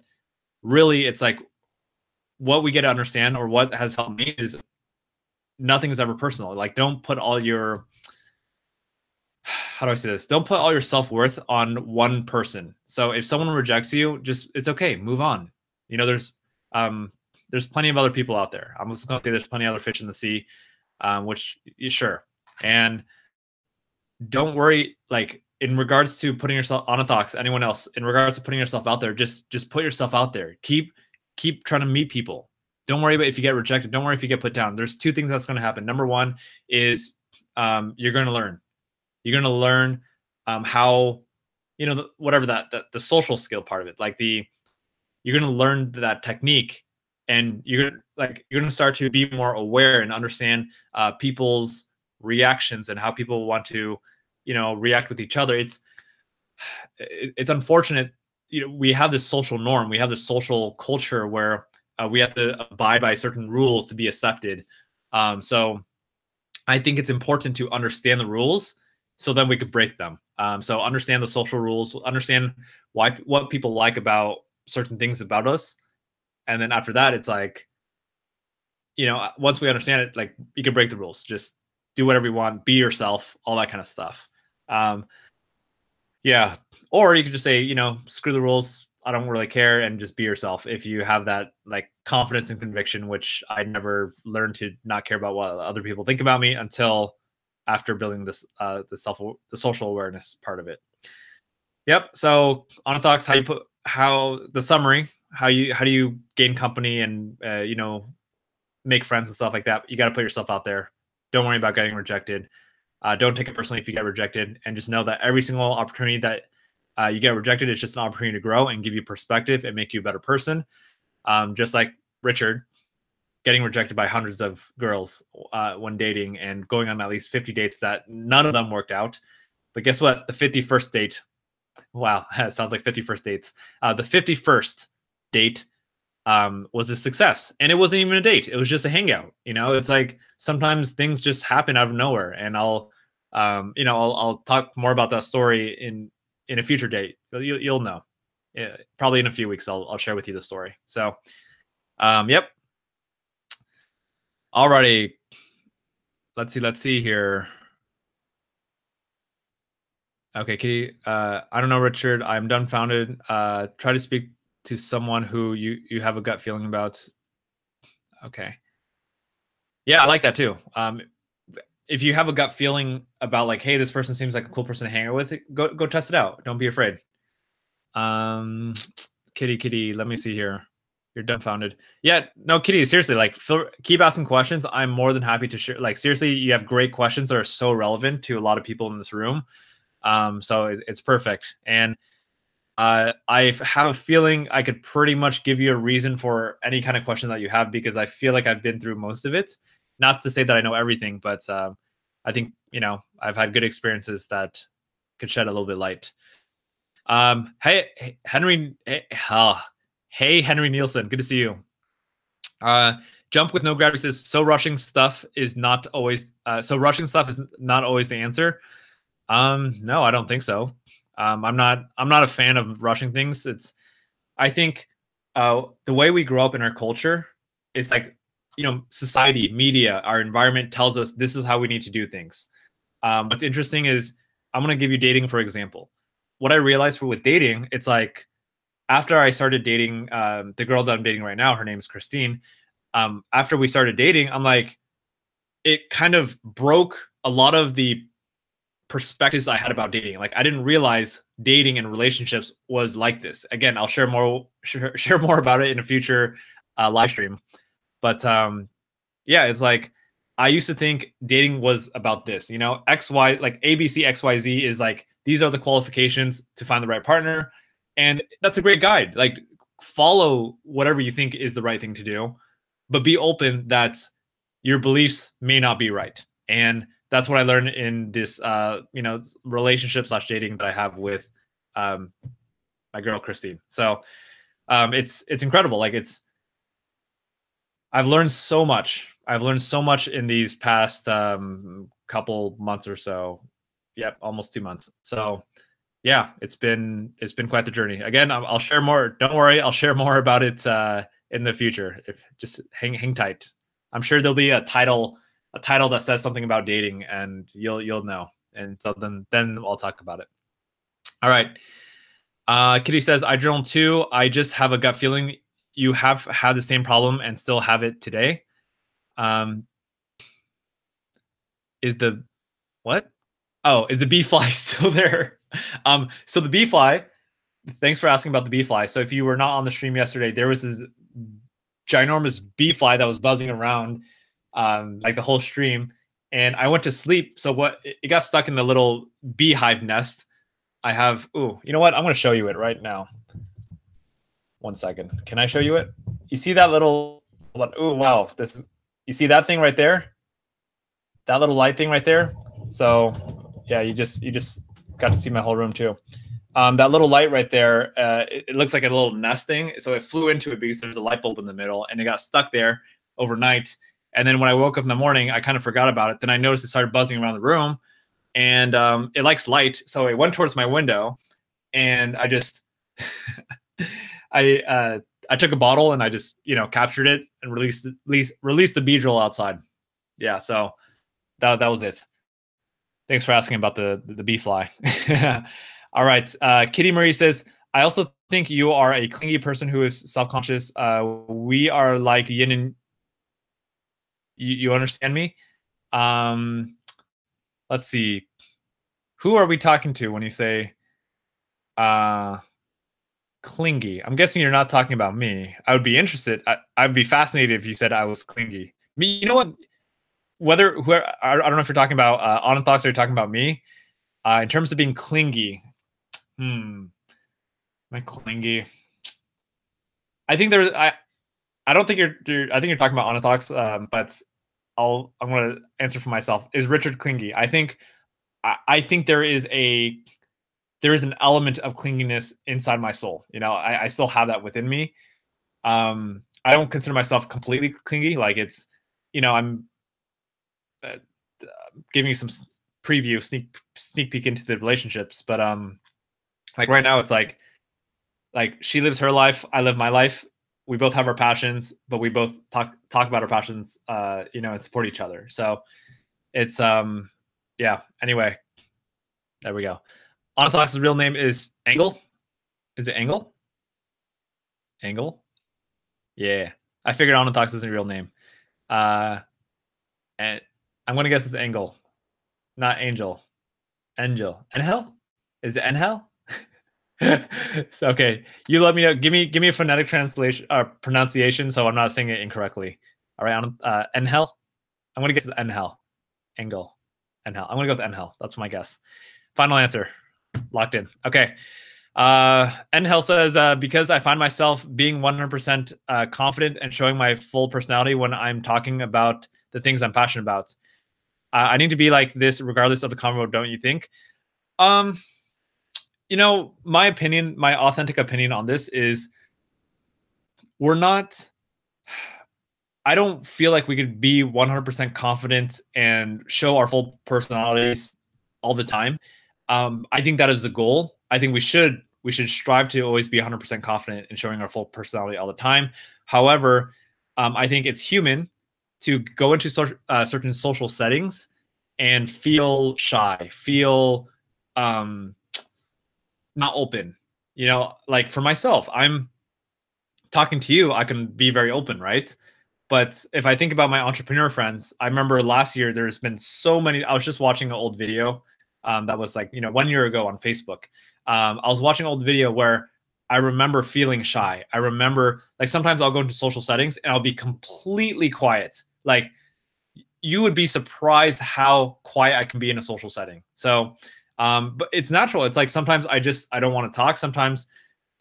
really, it's like what we get to understand, or what has helped me, is nothing is ever personal. Like don't put all your, how do I say this? Don't put all your self-worth on one person. So if someone rejects you, just, it's okay, move on. You know, there's plenty of other people out there. I'm just gonna say there's plenty of other fish in the sea, which sure. And don't worry, like in regards to putting yourself on a thoughts, anyone else, in regards to putting yourself out there, just put yourself out there. Keep trying to meet people. Don't worry about if you get rejected. Don't worry if you get put down. There's two things that's going to happen. Number one is you're going to learn. You're going to learn how, you know, whatever the social skill part of it, like you're going to learn that technique, and you're going to start to be more aware and understand people's reactions and how people want to, you know, react with each other. It's unfortunate, you know, we have this social norm, we have this social culture where we have to abide by certain rules to be accepted. So I think it's important to understand the rules so then we could break them. So understand the social rules, understand what people like about certain things about us, and then after that, it's like, you know, once we understand it, like you can break the rules, just do whatever you want, be yourself, all that kind of stuff. Yeah. Or you could just say, you know, screw the rules, I don't really care, and just be yourself. If you have that like confidence and conviction, which I never learned to not care about what other people think about me until after building this the social awareness part of it. Yep. So on how the summary, how do you gain company and you know, make friends and stuff like that. You got to put yourself out there. Don't worry about getting rejected. Don't take it personally if you get rejected, and just know that every single opportunity that you get rejected is just an opportunity to grow and give you perspective and make you a better person. Just like Richard getting rejected by hundreds of girls when dating, and going on at least 50 dates that none of them worked out. But guess what? The 51st date, wow, it sounds like 51st dates. The 51st date was a success, and it wasn't even a date. It was just a hangout. You know, it's like sometimes things just happen out of nowhere, and you know, I'll talk more about that story in a future date. You'll know. Yeah, probably in a few weeks. I'll share with you the story. So, yep. Alrighty. Let's see here. Okay, Kitty. I don't know, Richard. I'm dumbfounded. Try to speak to someone who you have a gut feeling about. Okay. Yeah, I like that too. If you have a gut feeling about like, hey, this person seems like a cool person to hang out with, go test it out. Don't be afraid. Kitty, let me see here. You're dumbfounded. Yeah, no, Kitty, seriously, like keep asking questions. I'm more than happy to share. Like seriously, you have great questions that are so relevant to a lot of people in this room. So it's perfect. And I have a feeling I could pretty much give you a reason for any kind of question that you have, because I feel like I've been through most of it. Not to say that I know everything, but I think, you know, I've had good experiences that could shed a little bit light. Hey, Henry. Hey, Henry Nielsen. Good to see you. Jump with no gravity says, so rushing stuff is not always the answer. No, I don't think so. I'm not a fan of rushing things. I think the way we grow up in our culture, it's like, you know, society, media, our environment tells us this is how we need to do things. What's interesting is, I'm going to give you dating, for example. What I realized with dating, it's like, after I started dating the girl that I'm dating right now, her name is Christine. After we started dating, I'm like, it kind of broke a lot of the perspectives I had about dating. Like I didn't realize dating and relationships was like this. Again, I'll share more about it in a future live stream. But yeah, it's like I used to think dating was about this. You know, X Y like ABC XYZ is like these are the qualifications to find the right partner, and that's a great guide. Like follow whatever you think is the right thing to do, but be open that your beliefs may not be right. And that's what I learned in this, relationship / dating that I have with my girl Christine. So it's incredible. Like I've learned so much. I've learned so much in these past couple months or so. Yep, almost 2 months. So yeah, it's been quite the journey. Again, I'll share more. Don't worry, I'll share more about it in the future. If just hang tight. I'm sure there'll be a title that says something about dating, and you'll know. And so then I'll talk about it. All right. Kitty says, I journal too. I just have a gut feeling you have had the same problem and still have it today. Is the what? Oh, is the bee fly still there? So the bee fly, thanks for asking about the bee fly. So if you were not on the stream yesterday, there was this ginormous bee fly that was buzzing around like the whole stream, and I went to sleep. So it got stuck in the little beehive nest. I have, you know what? I'm going to show you it right now. 1 second. Can I show you it? You see that little, oh, wow. You see that thing right there? That little light thing right there? So yeah, you just got to see my whole room too. That little light right there, it looks like a little nest thing. So it flew into it because there's a light bulb in the middle, and it got stuck there overnight. And then when I woke up in the morning, I kind of forgot about it. Then I noticed it started buzzing around the room, and it likes light. So it went towards my window, and I just, I took a bottle and I just, captured it and released the bee drill outside. Yeah. So that was it. Thanks for asking about the bee fly. All right. Kitty Marie says, I also think you are a clingy person who is self-conscious. We are like yin and you understand me? Let's see. Who are we talking to when you say clingy? I'm guessing you're not talking about me. I would be interested. I'd be fascinated if you said I was clingy. Me, you know what? I don't know if you're talking about Onathox or you're talking about me. In terms of being clingy, am I clingy? I think I don't think I think you're talking about Onathox, but I'm going to answer for myself. Is Richard clingy? I think there is an element of clinginess inside my soul. I still have that within me. I don't consider myself completely clingy. Like it's, I'm giving you some preview, sneak peek into the relationships. But like right now, it's like she lives her life, I live my life. We both have our passions, but we both talk about our passions, and support each other. So it's yeah. Anyway, there we go. Onathox's real name is Angle. Is it Angle? Angle? Yeah. I figured Onathox isn't a real name. And I'm gonna guess it's Angle, not Angel. Angel. Angel? Is it Angel? So, okay. You let me know. Give me a phonetic translation pronunciation so I'm not saying it incorrectly. All right, Angel? I'm gonna guess it's Angel. Angle. Angel. I'm gonna go with Angel. That's my guess. Final answer. Locked in. Okay. Angel says, because I find myself being 100% confident and showing my full personality when I'm talking about the things I'm passionate about. I need to be like this regardless of the convo, don't you think? My opinion, my authentic opinion on this is I don't feel like we could be 100% confident and show our full personalities all the time. I think that is the goal. I think we should strive to always be 100% confident in showing our full personality all the time. However, I think it's human to go into certain social settings and feel shy, feel not open. you know, like for myself, I'm talking to you, I can be very open, right? But if I think about my entrepreneur friends, I remember last year there's been so many. I was just watching an old video that was like, you know, 1 year ago on Facebook. I was watching an old video where I remember feeling shy. I remember like sometimes I'll go into social settings and I'll be completely quiet. Like you would be surprised how quiet I can be in a social setting. So, but it's natural. It's like sometimes I don't want to talk. Sometimes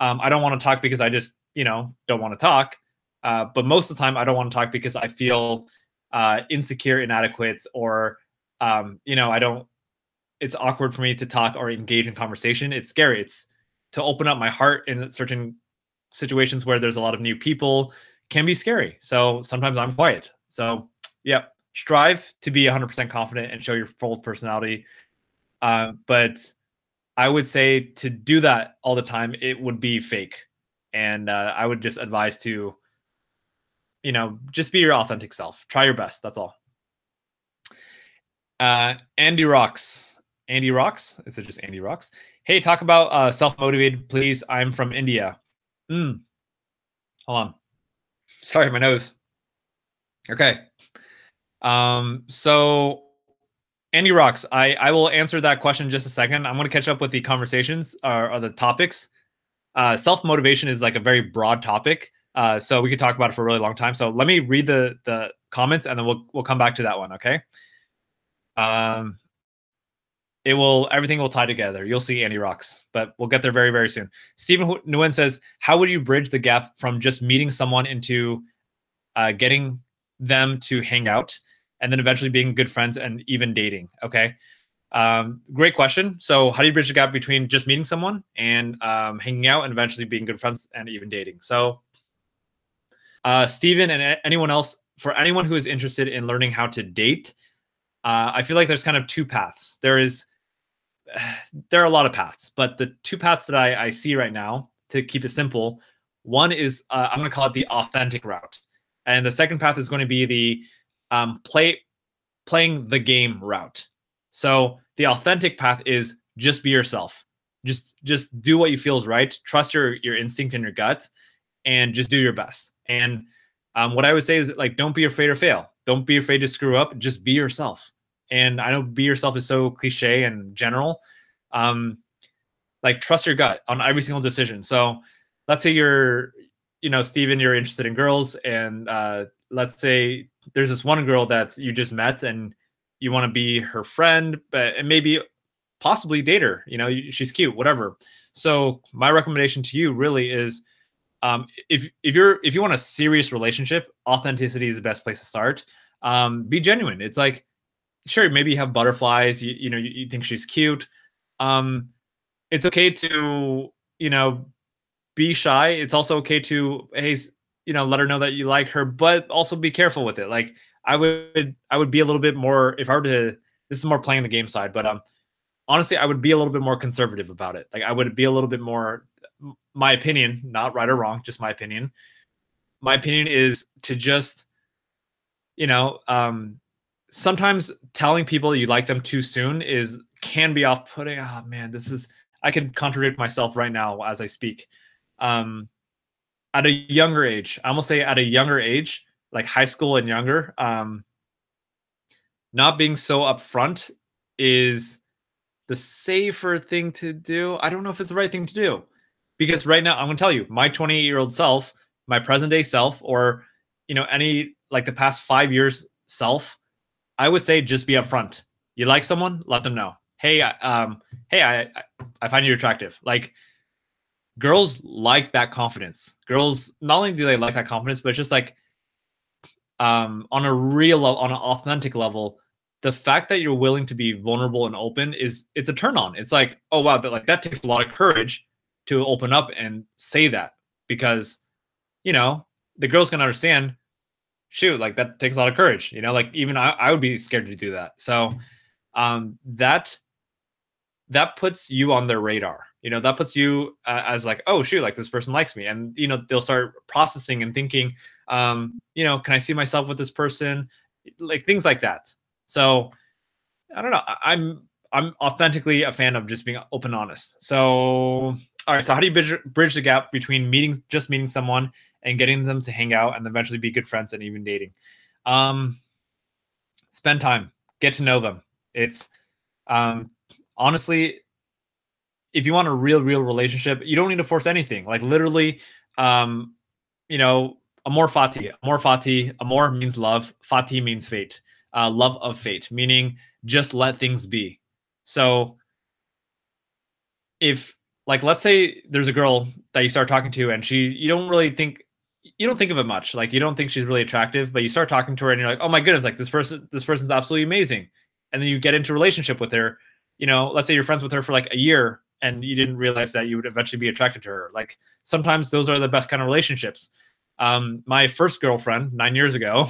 I don't want to talk because I just don't want to talk. But most of the time, I don't want to talk because I feel insecure, inadequate, or I don't. It's awkward for me to talk or engage in conversation. It's scary. It's to open up my heart in certain situations where there's a lot of new people can be scary. So sometimes I'm quiet. So yeah, strive to be 100% confident and show your full personality. But I would say to do that all the time, it would be fake. And I would just advise to, just be your authentic self. Try your best. That's all. Andy Rocks. Andy Rocks? Is it just Andy Rocks? Hey, talk about self-motivated, please. I'm from India. Hold on. Sorry, my nose. Okay. So Andy Rocks, I will answer that question in just a second. I'm going to catch up with the conversations or the topics. Self-motivation is like a very broad topic. So we could talk about it for a really long time. So let me read the comments and then we'll come back to that one. Okay. Everything will tie together. You'll see, Andy Rocks, but we'll get there very, very soon. Stephen Nguyen says, how would you bridge the gap from just meeting someone into getting them to hang out and then eventually being good friends and even dating? Okay. Great question. So how do you bridge the gap between just meeting someone and hanging out and eventually being good friends and even dating? So Stephen and anyone else, for anyone who is interested in learning how to date, I feel like there's kind of two paths. There are a lot of paths, but the two paths that I see right now, to keep it simple, one is I'm going to call it the authentic route. And the second path is going to be the playing the game route. So the authentic path is just be yourself. Just do what you feel is right. Trust your instinct and your gut, and just do your best. And what I would say is like, don't be afraid to fail. Don't be afraid to screw up. Just be yourself. And I know be yourself is so cliche and general. Like trust your gut on every single decision. So let's say you're, Steven, you're interested in girls, and let's say there's this one girl that you just met and you want to be her friend, and maybe possibly date her. She's cute, whatever. So my recommendation to you really is, if you want a serious relationship, authenticity is the best place to start. Be genuine. It's like, sure, maybe you have butterflies, you think she's cute. It's okay to, be shy. It's also okay to, hey, let her know that you like her, but also be careful with it. Like I would be a little bit more, if I were to, this is more playing the game side, but honestly, I would be a little bit more conservative about it. Like I would be a little bit more, my opinion, not right or wrong, just my opinion. My opinion is to just, sometimes telling people you like them too soon can be off-putting. Oh man, I can contradict myself right now as I speak. At a younger age, I almost say at a younger age, like high school and younger, not being so upfront is the safer thing to do. I don't know if it's the right thing to do, because right now I'm going to tell you, my 28-year-old self, my present day self, or any like the past 5 years self, I would say just be upfront. You like someone, let them know. Hey, I find you attractive. Like girls like that confidence. Girls, not only do they like that confidence, but it's just like on a real, on an authentic level, the fact that you're willing to be vulnerable and open it's a turn on. It's like, oh wow, that takes a lot of courage to open up and say that, because the girls can understand, shoot, like that takes a lot of courage, like even I would be scared to do that. So that puts you on their radar. That puts you as like, oh shoot, like this person likes me, and they'll start processing and thinking, can I see myself with this person, like things like that. So I don't know, I'm authentically a fan of just being open and honest. So All right. So how do you bridge the gap between just meeting someone and getting them to hang out and eventually be good friends and even dating? Spend time, get to know them. It's honestly, if you want a real relationship, you don't need to force anything. Like literally, um, amor fati. Amor fati. Amor means love. Fati means fate. Love of fate, meaning just let things be. So if, like, let's say there's a girl that you start talking to and you don't think of it much. Like you don't think she's really attractive, but you start talking to her and you're like, oh my goodness, like this person's absolutely amazing. And then you get into a relationship with her. Let's say you're friends with her for like a year and you didn't realize that you would eventually be attracted to her. Like sometimes those are the best kind of relationships. My first girlfriend 9 years ago,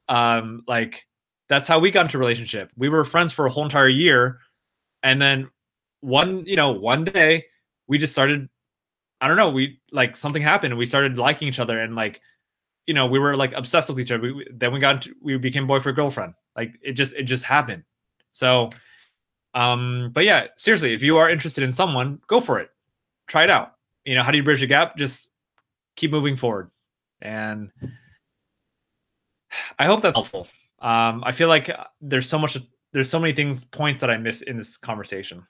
like that's how we got into a relationship. We were friends for a whole entire year. And then one day we just started, I don't know, something happened and we started liking each other and like, we were like obsessed with each other. Then we became boyfriend girlfriend. Like it just happened. So, but yeah, seriously, if you are interested in someone, go for it. Try it out. How do you bridge the gap? Just keep moving forward. And I hope that's helpful. I feel like there's so many points that I miss in this conversation.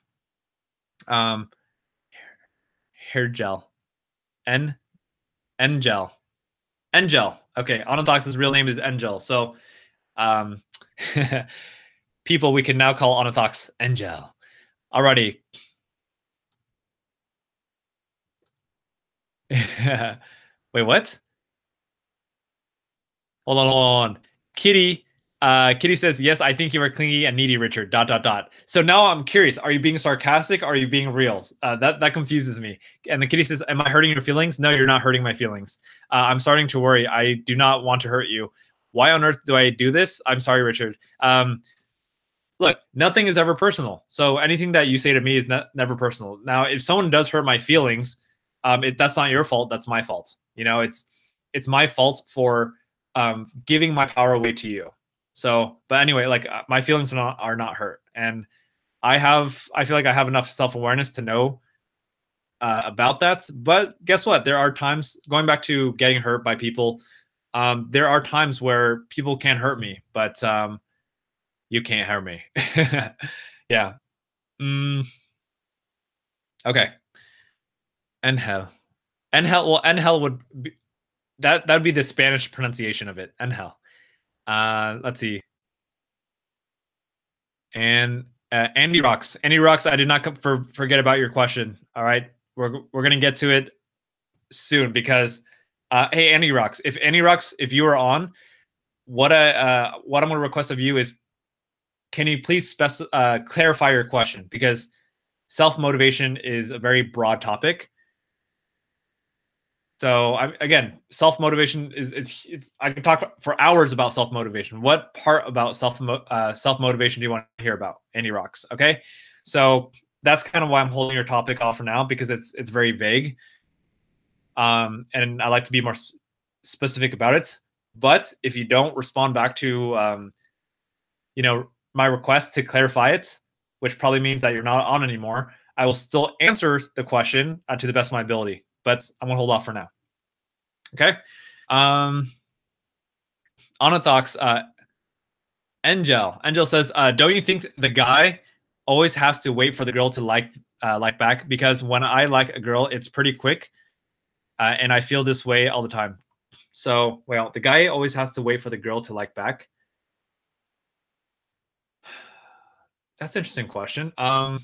Hair gel. Angel. Okay, Onathox's real name is Angel. So, people we can now call Onathox Angel. Alrighty. Wait, what? Hold on. Kitty. Kitty says, yes, I think you are clingy and needy, Richard. ... So now I'm curious. Are you being sarcastic or are you being real? That confuses me. And the kitty says, am I hurting your feelings? No, you're not hurting my feelings. I'm starting to worry. I do not want to hurt you. Why on earth do I do this? I'm sorry, Richard. Look, nothing is ever personal. So anything that you say to me is never personal. Now, if someone does hurt my feelings, that's not your fault. That's my fault. It's my fault for giving my power away to you. So, but anyway, like my feelings are not hurt, and I feel like I have enough self-awareness to know about that. But guess what? There are times, going back to getting hurt by people, there are times where people can hurt me, but you can't hurt me. Yeah. Okay. Angel. Well, Angel would be, that would be the Spanish pronunciation of it. Angel. Let's see. And Andy Rocks. I did not forget about your question. All right. We're gonna get to it soon because hey, Andy Rocks. If you are on, what I'm gonna request of you is, can you please clarify your question? Because self-motivation is a very broad topic. So again, self-motivation is I could talk for hours about self-motivation. What part about self-motivation do you want to hear about? Andy Rocks. Okay. So that's kind of why I'm holding your topic off for now, because it's very vague. And I like to be more specific about it. But if you don't respond back to my request to clarify it, which probably means that you're not on anymore, I will still answer the question to the best of my ability. But I'm gonna hold off for now. Okay. Onathox, Angel says, don't you think the guy always has to wait for the girl to like back? Because when I like a girl, it's pretty quick, and I feel this way all the time. So, well, the guy always has to wait for the girl to like back. That's an interesting question. I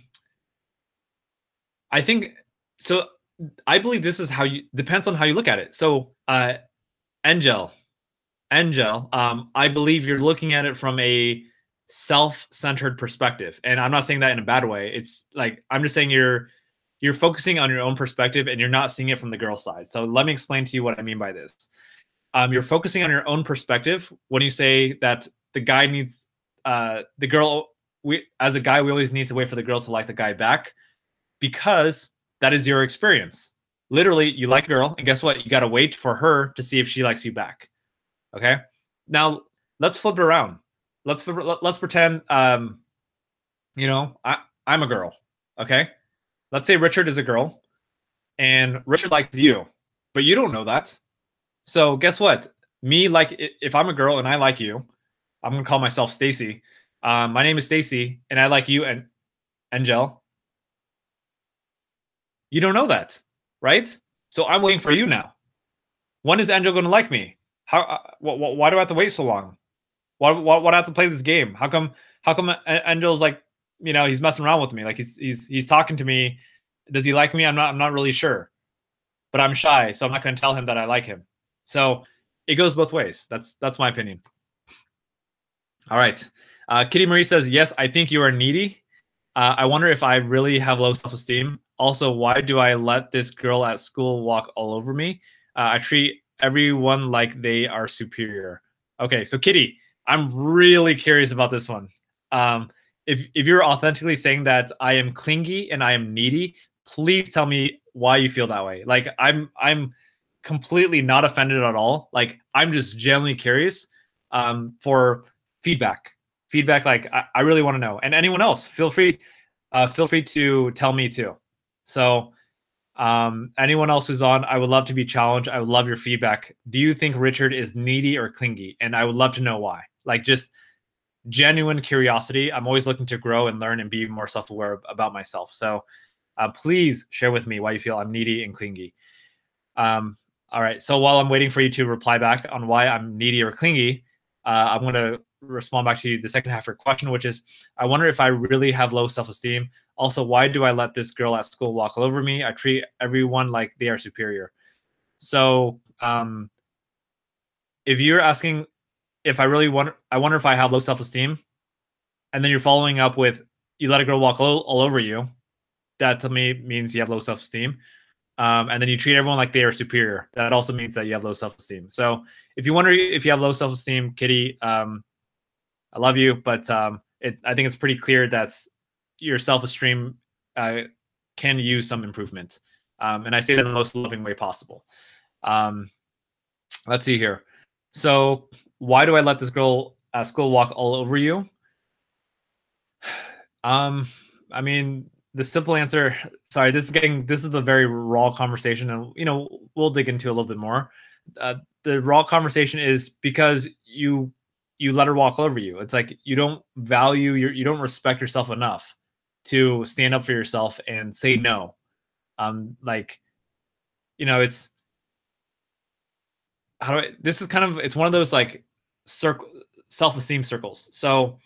think so. I believe this is depends on how you look at it. So, Angel, I believe you're looking at it from a self-centered perspective, and I'm not saying that in a bad way. It's like, I'm just saying you're focusing on your own perspective and you're not seeing it from the girl side. So let me explain to you what I mean by this. You're focusing on your own perspective when you say that the guy needs the girl. As a guy, we always need to wait for the girl to like the guy back, because that is your experience. Literally, you like a girl, and guess what? You got to wait for her to see if she likes you back. Okay. Now let's flip it around. Let's pretend, I'm a girl. Okay. Let's say Richard is a girl, and Richard likes you, but you don't know that. So guess what? Me, like, if I'm a girl and I like you, I'm gonna call myself Stacy. My name is Stacy, and I like you, and Angel. You don't know that, right? So I'm waiting for you now. When is Angel going to like me? How? Why do I have to wait so long? Why do I have to play this game? How come? How come Angel's like, he's messing around with me? Like he's talking to me. Does he like me? I'm not really sure, but I'm shy, so I'm not going to tell him that I like him. So it goes both ways. That's my opinion. All right. Kitty Marie says, yes, I think you are needy. I wonder if I really have low self-esteem. Also, why do I let this girl at school walk all over me? I treat everyone like they are superior. Okay, so Kitty, I'm really curious about this one. Um, if you're authentically saying that I am clingy and I am needy, please tell me why you feel that way. Like I'm completely not offended at all. Like I'm just genuinely curious for feedback. Feedback, like I really want to know. And anyone else, feel free to tell me too. So anyone else who's on, I would love to be challenged. I would love your feedback. Do you think Richard is needy or clingy? And I would love to know why. Like just genuine curiosity. I'm always looking to grow and learn and be more self-aware about myself. So please share with me why you feel I'm needy and clingy. All right. So while I'm waiting for you to reply back on why I'm needy or clingy, I'm going to respond back to you the second half of your question, which is, I wonder if I really have low self-esteem. Also, why do I let this girl at school walk all over me? I treat everyone like they are superior. So if you're asking if I wonder if I have low self-esteem, and then you're following up with, you let a girl walk all over you, that to me means you have low self-esteem. And then you treat everyone like they are superior. That also means that you have low self-esteem. So if you wonder if you have low self-esteem, Kitty, I love you, but I think it's pretty clear that your self-esteem can use some improvement. And I say that in the most loving way possible. Let's see here. So why do I let this girl at school walk all over you? I mean, the simple answer, sorry, this is the very raw conversation, and we'll dig into a little bit more. The raw conversation is because you let her walk over you. It's like you don't value you don't respect yourself enough to stand up for yourself and say no. Like, it's this is kind of, it's one of those like self-esteem circles. So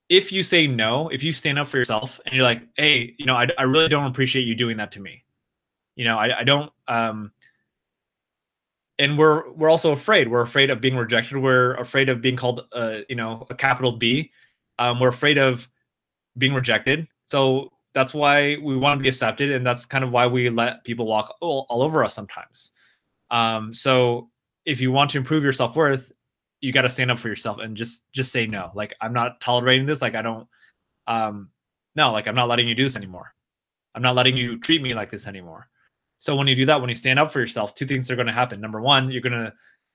if you say no, if you stand up for yourself and you're like, hey, I really don't appreciate you doing that to me. I don't. And we're also afraid. We're afraid of being rejected. We're afraid of being called, a capital B. We're afraid of being rejected. So that's why we want to be accepted, and that's kind of why we let people walk all over us sometimes. So if you want to improve your self-worth, you got to stand up for yourself and just say no. Like, I'm not tolerating this. Like, I don't. No, like, I'm not letting you do this anymore. I'm not letting you treat me like this anymore. So when you do that, when you stand up for yourself, two things are going to happen. Number one, you're going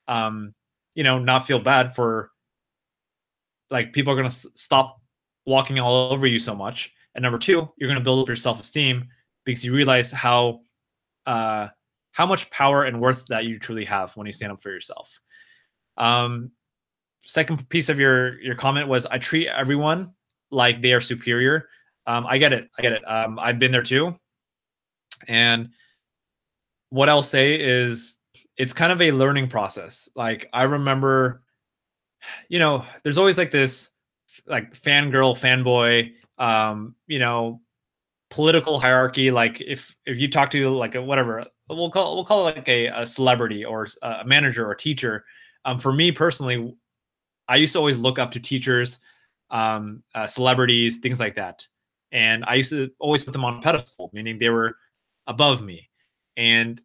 to, not feel bad for, like, people are going to stop walking all over you so much. And number two, you're going to build up your self-esteem because you realize how much power and worth that you truly have when you stand up for yourself. Second piece of your comment was, I treat everyone like they are superior. I get it. I've been there too. And what I'll say is, it's kind of a learning process. Like, I remember, there's always like this, like, fangirl, fanboy, political hierarchy. Like, if you talk to, like, a whatever, we'll call it like a celebrity or a manager or a teacher. For me personally, I used to always look up to teachers, celebrities, things like that. And I used to always put them on a pedestal, meaning they were above me. And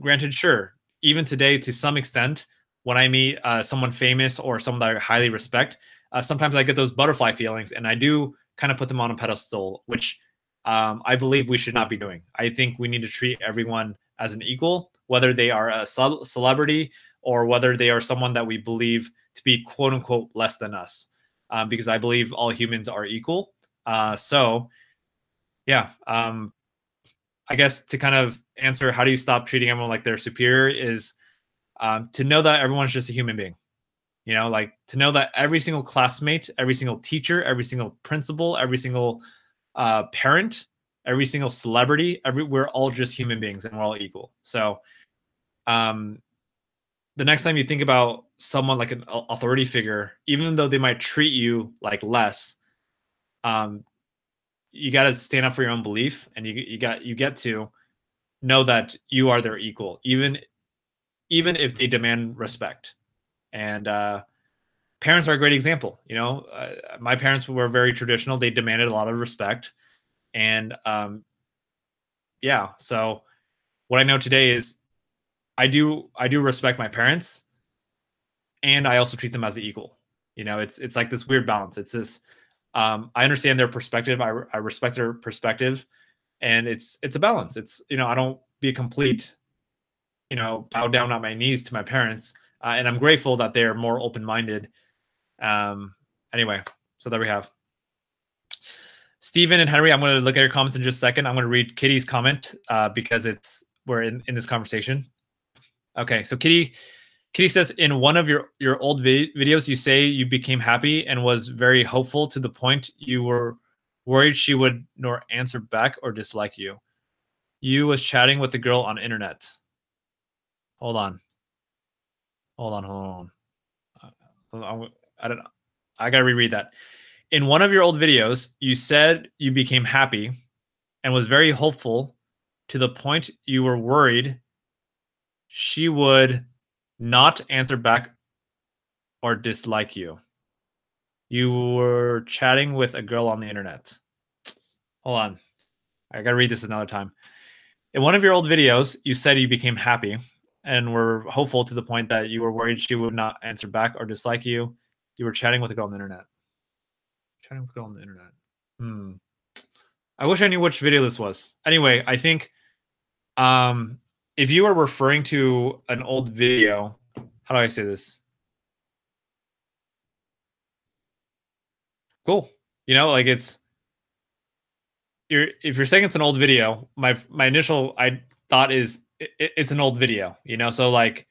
granted, sure, even today, to some extent, when I meet someone famous or someone that I highly respect, sometimes I get those butterfly feelings, and I do kind of put them on a pedestal, which I believe we should not be doing. I think we need to treat everyone as an equal, whether they are a celebrity or whether they are someone that we believe to be quote unquote less than us, because I believe all humans are equal. So yeah, I guess to kind of answer, how do you stop treating everyone like they're superior, is to know that everyone's just a human being. You know, like to know that every single classmate, every single teacher, every single principal, every single parent, every single celebrity, we're all just human beings and we're all equal. So um, the next time you think about someone like an authority figure, even though they might treat you like less, um, you got to stand up for your own belief, and you get to know that you are their equal, even if they demand respect. And parents are a great example. You know, my parents were very traditional; they demanded a lot of respect, and yeah. So what I know today is I do respect my parents, and I also treat them as an equal. You know, it's like this weird balance. It's this I understand their perspective. I respect their perspective, and it's a balance. It's, you know, I don't be a complete, you know, bow down on my knees to my parents, and I'm grateful that they're more open minded. Anyway, so there we have Stephen and Henry. I'm going to look at your comments in just a second. I'm going to read Kitty's comment because we're in this conversation. Okay, so Kitty says, in one of your old videos, you say you became happy and was very hopeful to the point you were worried she would nor answer back or dislike you. You was chatting with the girl on internet. Hold on. Hold on. Hold on. I don't know. I gotta reread that. In one of your old videos, you said you became happy and was very hopeful to the point you were worried she would not answer back or dislike you. You were chatting with a girl on the internet. Hold on. I gotta read this another time. In one of your old videos, you said you became happy and were hopeful to the point that you were worried she would not answer back or dislike you. You were chatting with a girl on the internet. Chatting with a girl on the internet. I wish I knew which video this was. Anyway, I think if you are referring to an old video, how do I say this? Cool. You know, like if you're saying it's an old video, my initial thought is it's an old video, you know? So like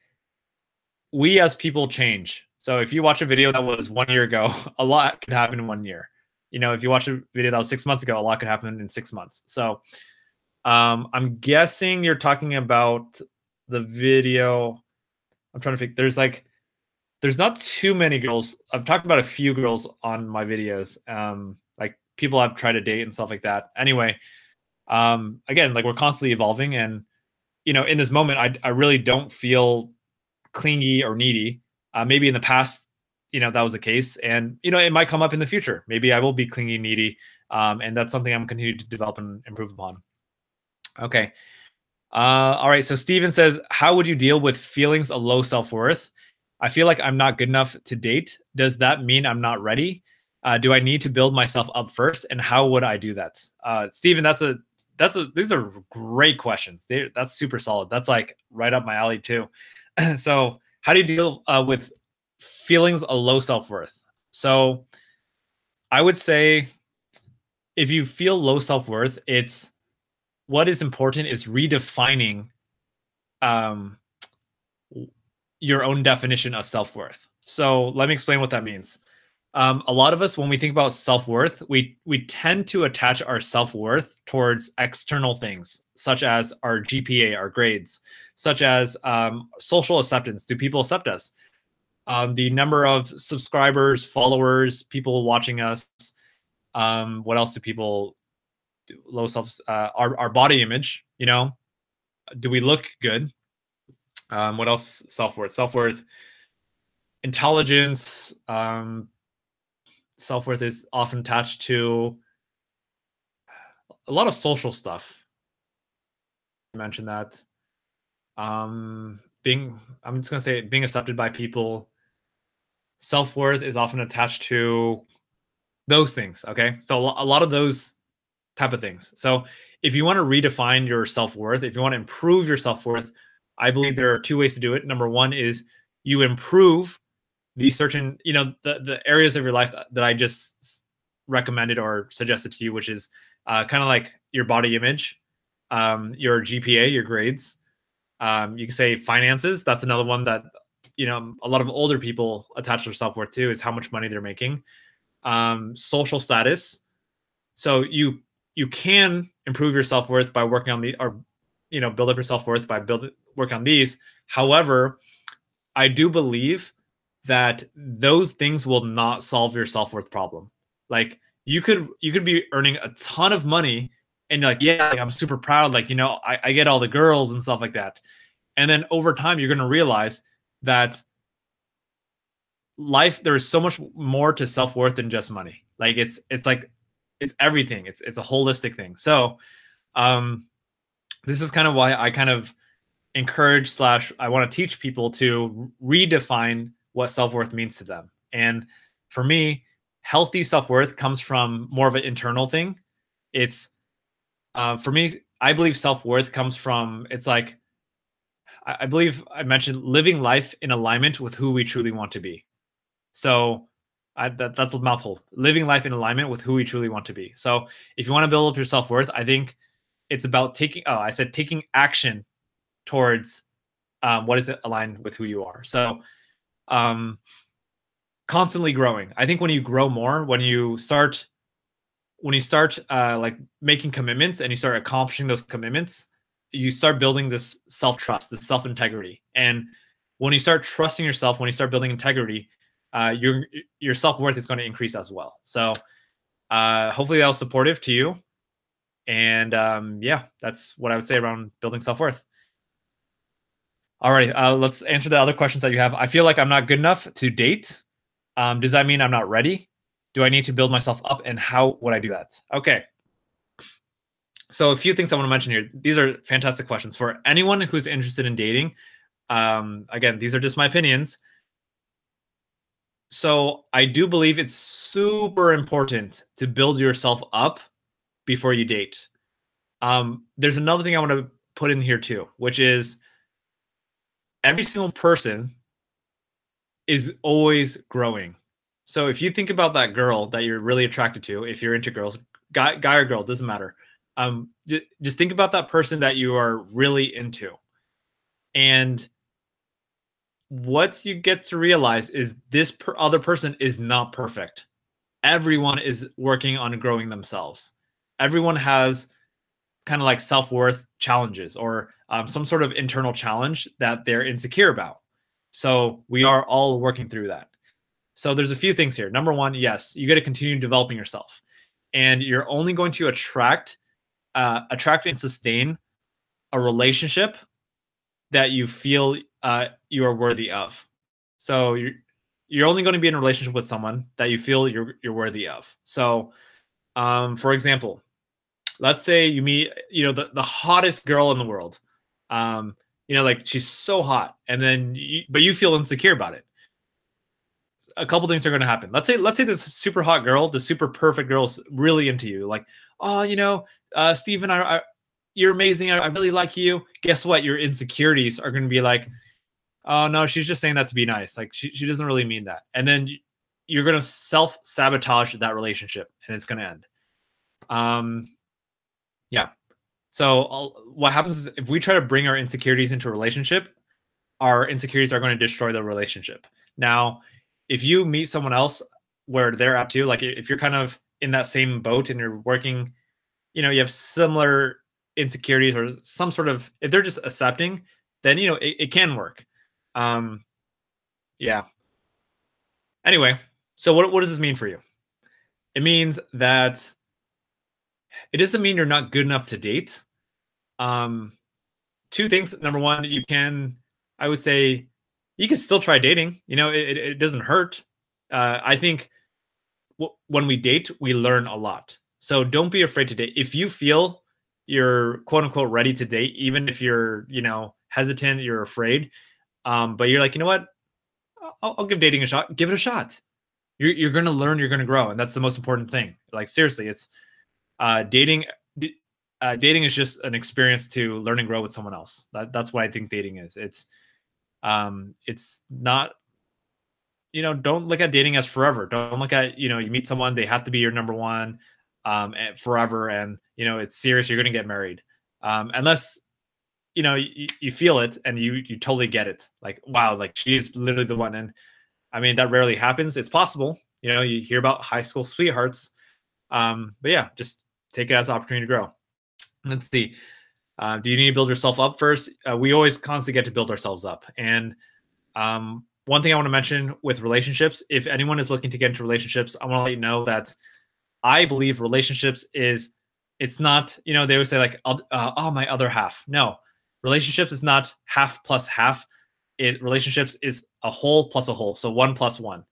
we as people change. So if you watch a video that was 1 year ago, a lot could happen in 1 year. You know, if you watch a video that was 6 months ago, a lot could happen in 6 months. So I'm guessing you're talking about the video. I'm trying to think. There's not too many girls. I've talked about a few girls on my videos. Like people I've tried to date and stuff like that. Anyway, again, like we're constantly evolving, and you know, in this moment, I really don't feel clingy or needy. Maybe in the past, you know, that was the case, and you know, it might come up in the future. Maybe I will be clingy, needy, and that's something I'm continuing to develop and improve upon. Okay. All right. So Steven says, how would you deal with feelings of low self-worth? I feel like I'm not good enough to date. Does that mean I'm not ready? Do I need to build myself up first? And how would I do that? Steven, these are great questions. That's super solid. That's like right up my alley too. So how do you deal with feelings of low self-worth? So I would say if you feel low self-worth, what is important is redefining your own definition of self-worth. So let me explain what that means. A lot of us, when we think about self-worth, we tend to attach our self-worth towards external things, such as our GPA, our grades, such as social acceptance. Do people accept us? The number of subscribers, followers, people watching us. What else do people do? Low self, our body image, you know, do we look good? What else? Self-worth, intelligence. Self-worth is often attached to a lot of social stuff. I mentioned that. I'm just gonna say being accepted by people. Self-worth is often attached to those things. Okay, so a lot of those type of things. So if you want to redefine your self-worth, if you want to improve your self-worth, I believe there are two ways to do it. Number one is you improve the certain, you know, the areas of your life that I just recommended or suggested to you, which is kind of like your body image. your GPA, your grades. You can say finances. That's another one that a lot of older people attach their self-worth to, is how much money they're making. Social status. So you can improve your self-worth by working on or build up your self-worth by working on these. However, I do believe that those things will not solve your self-worth problem. Like you could be earning a ton of money and you're like, yeah, like, I'm super proud, like I get all the girls and stuff like that. And then over time you're going to realize that there's so much more to self-worth than just money. Like it's everything. It's a holistic thing. So this is kind of why I kind of encourage / I want to teach people to redefine what self-worth means to them. And for me, healthy self-worth comes from more of an internal thing. It's for me, I believe self-worth comes from, it's like, I believe I mentioned living life in alignment with who we truly want to be. So that's a mouthful. Living life in alignment with who we truly want to be. So if you want to build up your self-worth, I think it's about taking action towards what is aligned with who you are. So constantly growing. I think when you grow more, when you start like making commitments and you start accomplishing those commitments, you start building this self-trust, this self-integrity. And when you start trusting yourself, when you start building integrity, your self-worth is going to increase as well. So hopefully that was supportive to you. And yeah, that's what I would say around building self-worth. All right, let's answer the other questions that you have. I feel like I'm not good enough to date. Does that mean I'm not ready? Do I need to build myself up, and how would I do that? Okay. So a few things I want to mention here. These are fantastic questions for anyone who's interested in dating. Again, these are just my opinions. So I do believe it's super important to build yourself up before you date. There's another thing I want to put in here too, which is every single person is always growing. So if you think about that girl that you're really attracted to, if you're into girls, guy or girl, doesn't matter. Just think about that person that you are really into. And what you get to realize is this other person is not perfect. Everyone is working on growing themselves. Everyone has kind of like self-worth challenges or some sort of internal challenge that they're insecure about. So we are all working through that. So there's a few things here. Number one, yes, you got to continue developing yourself, and you're only going to attract and sustain a relationship that you feel you are worthy of. So you're only going to be in a relationship with someone that you feel you're worthy of. So, for example, let's say you meet the hottest girl in the world. Like she's so hot, and then but you feel insecure about it. A couple things are going to happen. Let's say this super hot girl, the super perfect girl, is really into you. Like, oh, Steven, you're amazing. I really like you. Guess what? Your insecurities are going to be like, oh no, she's just saying that to be nice. Like she doesn't really mean that. And then you're going to self-sabotage that relationship, and it's going to end. Yeah. So what happens is if we try to bring our insecurities into a relationship, our insecurities are going to destroy the relationship. Now, if you meet someone else where they're at too, like if you're kind of in that same boat and you're working, you have similar insecurities or some sort of, if they're just accepting, then, it can work. Yeah. Anyway, so what does this mean for you? It means that it doesn't mean you're not good enough to date. Two things. Number one, I would say you can still try dating. It doesn't hurt. I think when we date, we learn a lot. So don't be afraid to date. If you feel you're quote unquote ready to date, even if you're, hesitant, you're afraid, but you're like, you know what? I'll give dating a shot. Give it a shot. You're going to learn, you're going to grow. And that's the most important thing. Like, seriously, it's dating. Dating is just an experience to learn and grow with someone else. That's what I think dating is. It's not, don't look at dating as forever. Don't look at, you meet someone, they have to be your number one forever. And, it's serious. You're going to get married. Unless you feel it and you totally get it. Like, wow, like she's literally the one. And I mean, that rarely happens. It's possible. You hear about high school sweethearts. But yeah, just take it as an opportunity to grow. Let's see. Do you need to build yourself up first? We always constantly get to build ourselves up. And one thing I want to mention with relationships, if anyone is looking to get into relationships, I want to let you know that I believe relationships it's not, they always say like, oh, my other half. No, relationships is not half plus half. Relationships is a whole plus a whole. So 1 + 1.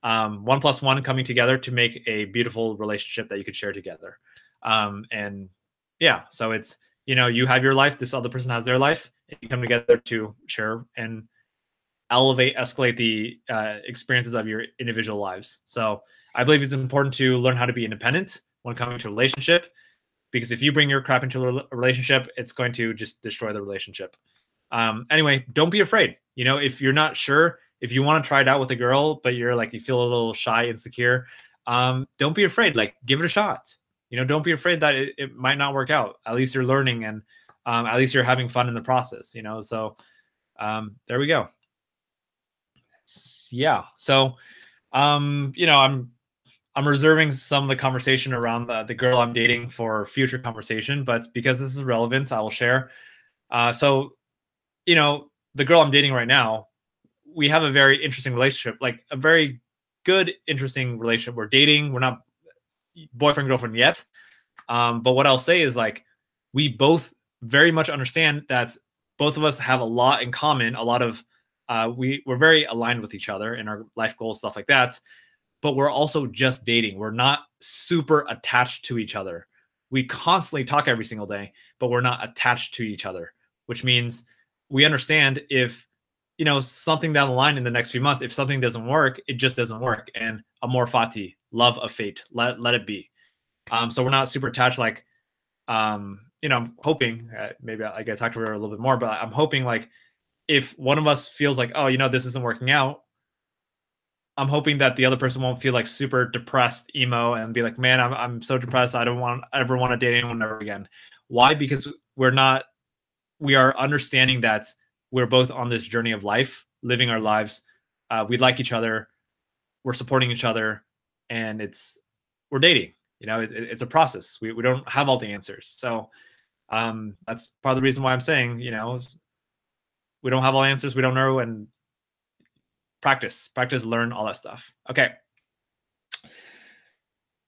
1 + 1 coming together to make a beautiful relationship that you could share together. And yeah, so it's, you have your life, this other person has their life, and you come together to share and escalate the experiences of your individual lives. So I believe it's important to learn how to be independent when coming to a relationship, because if you bring your crap into a relationship, it's going to just destroy the relationship. Anyway, don't be afraid. If you're not sure, if you want to try it out with a girl, but you're like, you feel a little shy, insecure, don't be afraid. Like, give it a shot. Don't be afraid that it might not work out. At least you're learning, and at least you're having fun in the process, so there we go. Yeah. So, I'm reserving some of the conversation around the girl I'm dating for future conversation, but because this is relevant, I will share. So, the girl I'm dating right now, we have a very interesting relationship, like a very good, interesting relationship. We're dating. We're not boyfriend, girlfriend yet. But what I'll say is, like, we both very much understand that both of us have a lot in common. A lot of, we're very aligned with each other in our life goals, stuff like that. But we're also just dating. We're not super attached to each other. We constantly talk every single day, but we're not attached to each other, which means we understand if, something down the line in the next few months, if something doesn't work, it just doesn't work. And amor fati, love of fate, let it be. So we're not super attached. Like, I'm hoping, maybe I get to talk to her a little bit more, but I'm hoping, like, if one of us feels like, oh, this isn't working out, I'm hoping that the other person won't feel like super depressed, emo, and be like, man, I'm so depressed. I don't ever want to date anyone ever again. Why? Because we are understanding that we're both on this journey of life, living our lives. We like each other. We're supporting each other, and we're dating. It's a process. We don't have all the answers. So that's part of the reason why I'm saying, we don't have all the answers. We don't know, and practice, learn all that stuff. Okay.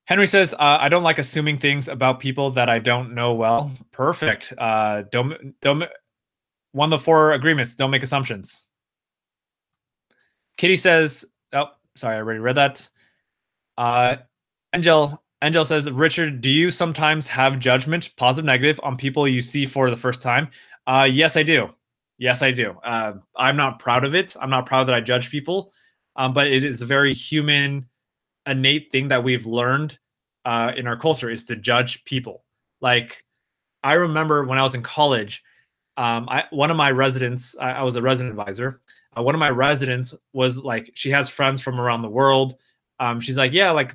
Henry says, I don't like assuming things about people that I don't know well. Perfect. Don't one of the 4 agreements, don't make assumptions. Kitty says, oh, sorry, I already read that. Angel says, Richard, do you sometimes have judgment, positive, negative, on people you see for the first time? Yes, I do. Yes, I do. I'm not proud of it. I'm not proud that I judge people, but it is a very human, innate thing that we've learned in our culture, is to judge people. Like, I remember when I was in college, one of my residents, I was a resident advisor. One of my residents was like, she has friends from around the world. She's like, yeah, like,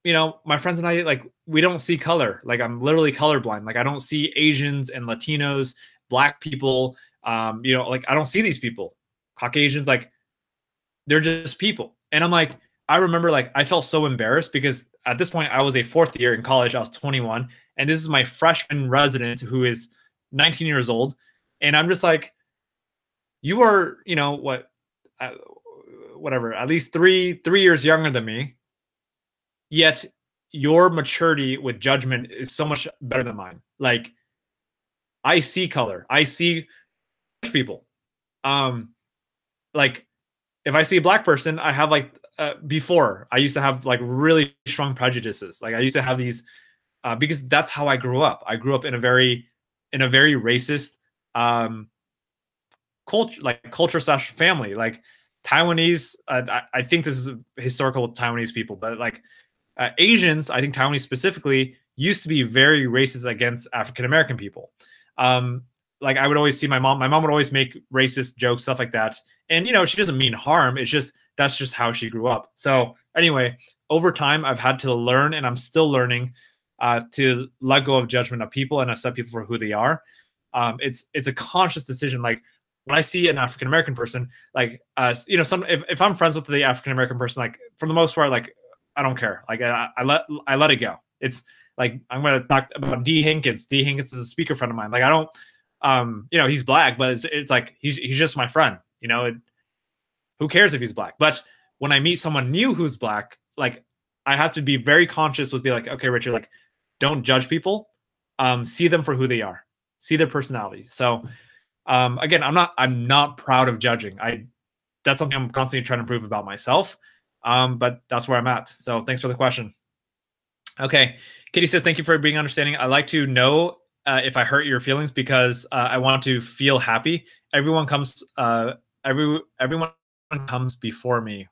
my friends and I, like, we don't see color. Like, I'm literally colorblind. Like, I don't see Asians and Latinos, Black people. Like, I don't see these people. Caucasians, like, they're just people. And I'm like, I remember, like, I felt so embarrassed because at this point I was a 4th year in college. I was 21, and this is my freshman resident who is 19 years old. And I'm just like, you are, whatever, at least three years younger than me. Yet your maturity with judgment is so much better than mine. Like, I see color. I see people. Like, if I see a Black person, I have, like, before I used to have, like, really strong prejudices. Like, I used to have these, because that's how I grew up. I grew up in a very racist, culture/family. Like, Taiwanese, I think this is historical with Taiwanese people, but, like, Asians, I think Taiwanese specifically, used to be very racist against African American people. Like, I would always see my mom would always make racist jokes, stuff like that. And, she doesn't mean harm. It's just, that's just how she grew up. So anyway, over time, I've had to learn, and I'm still learning, to let go of judgment of people and accept people for who they are. It's a conscious decision. Like when I see an African American person, like if I'm friends with the African American person, like for the most part, like I don't care. Like I let it go. It's like I'm going to talk about D Hankins. D Hankins is a speaker friend of mine. Like I don't, he's black, but it's like he's just my friend. Who cares if he's black? But when I meet someone new who's black, like I have to be very conscious with be like, okay, Richard, like don't judge people. See them for who they are. See their personalities. So again, I'm not proud of judging. That's something I'm constantly trying to prove about myself. But that's where I'm at. So thanks for the question. Okay. Kitty says, thank you for being understanding. I like to know if I hurt your feelings because I want to feel happy. Everyone comes before me.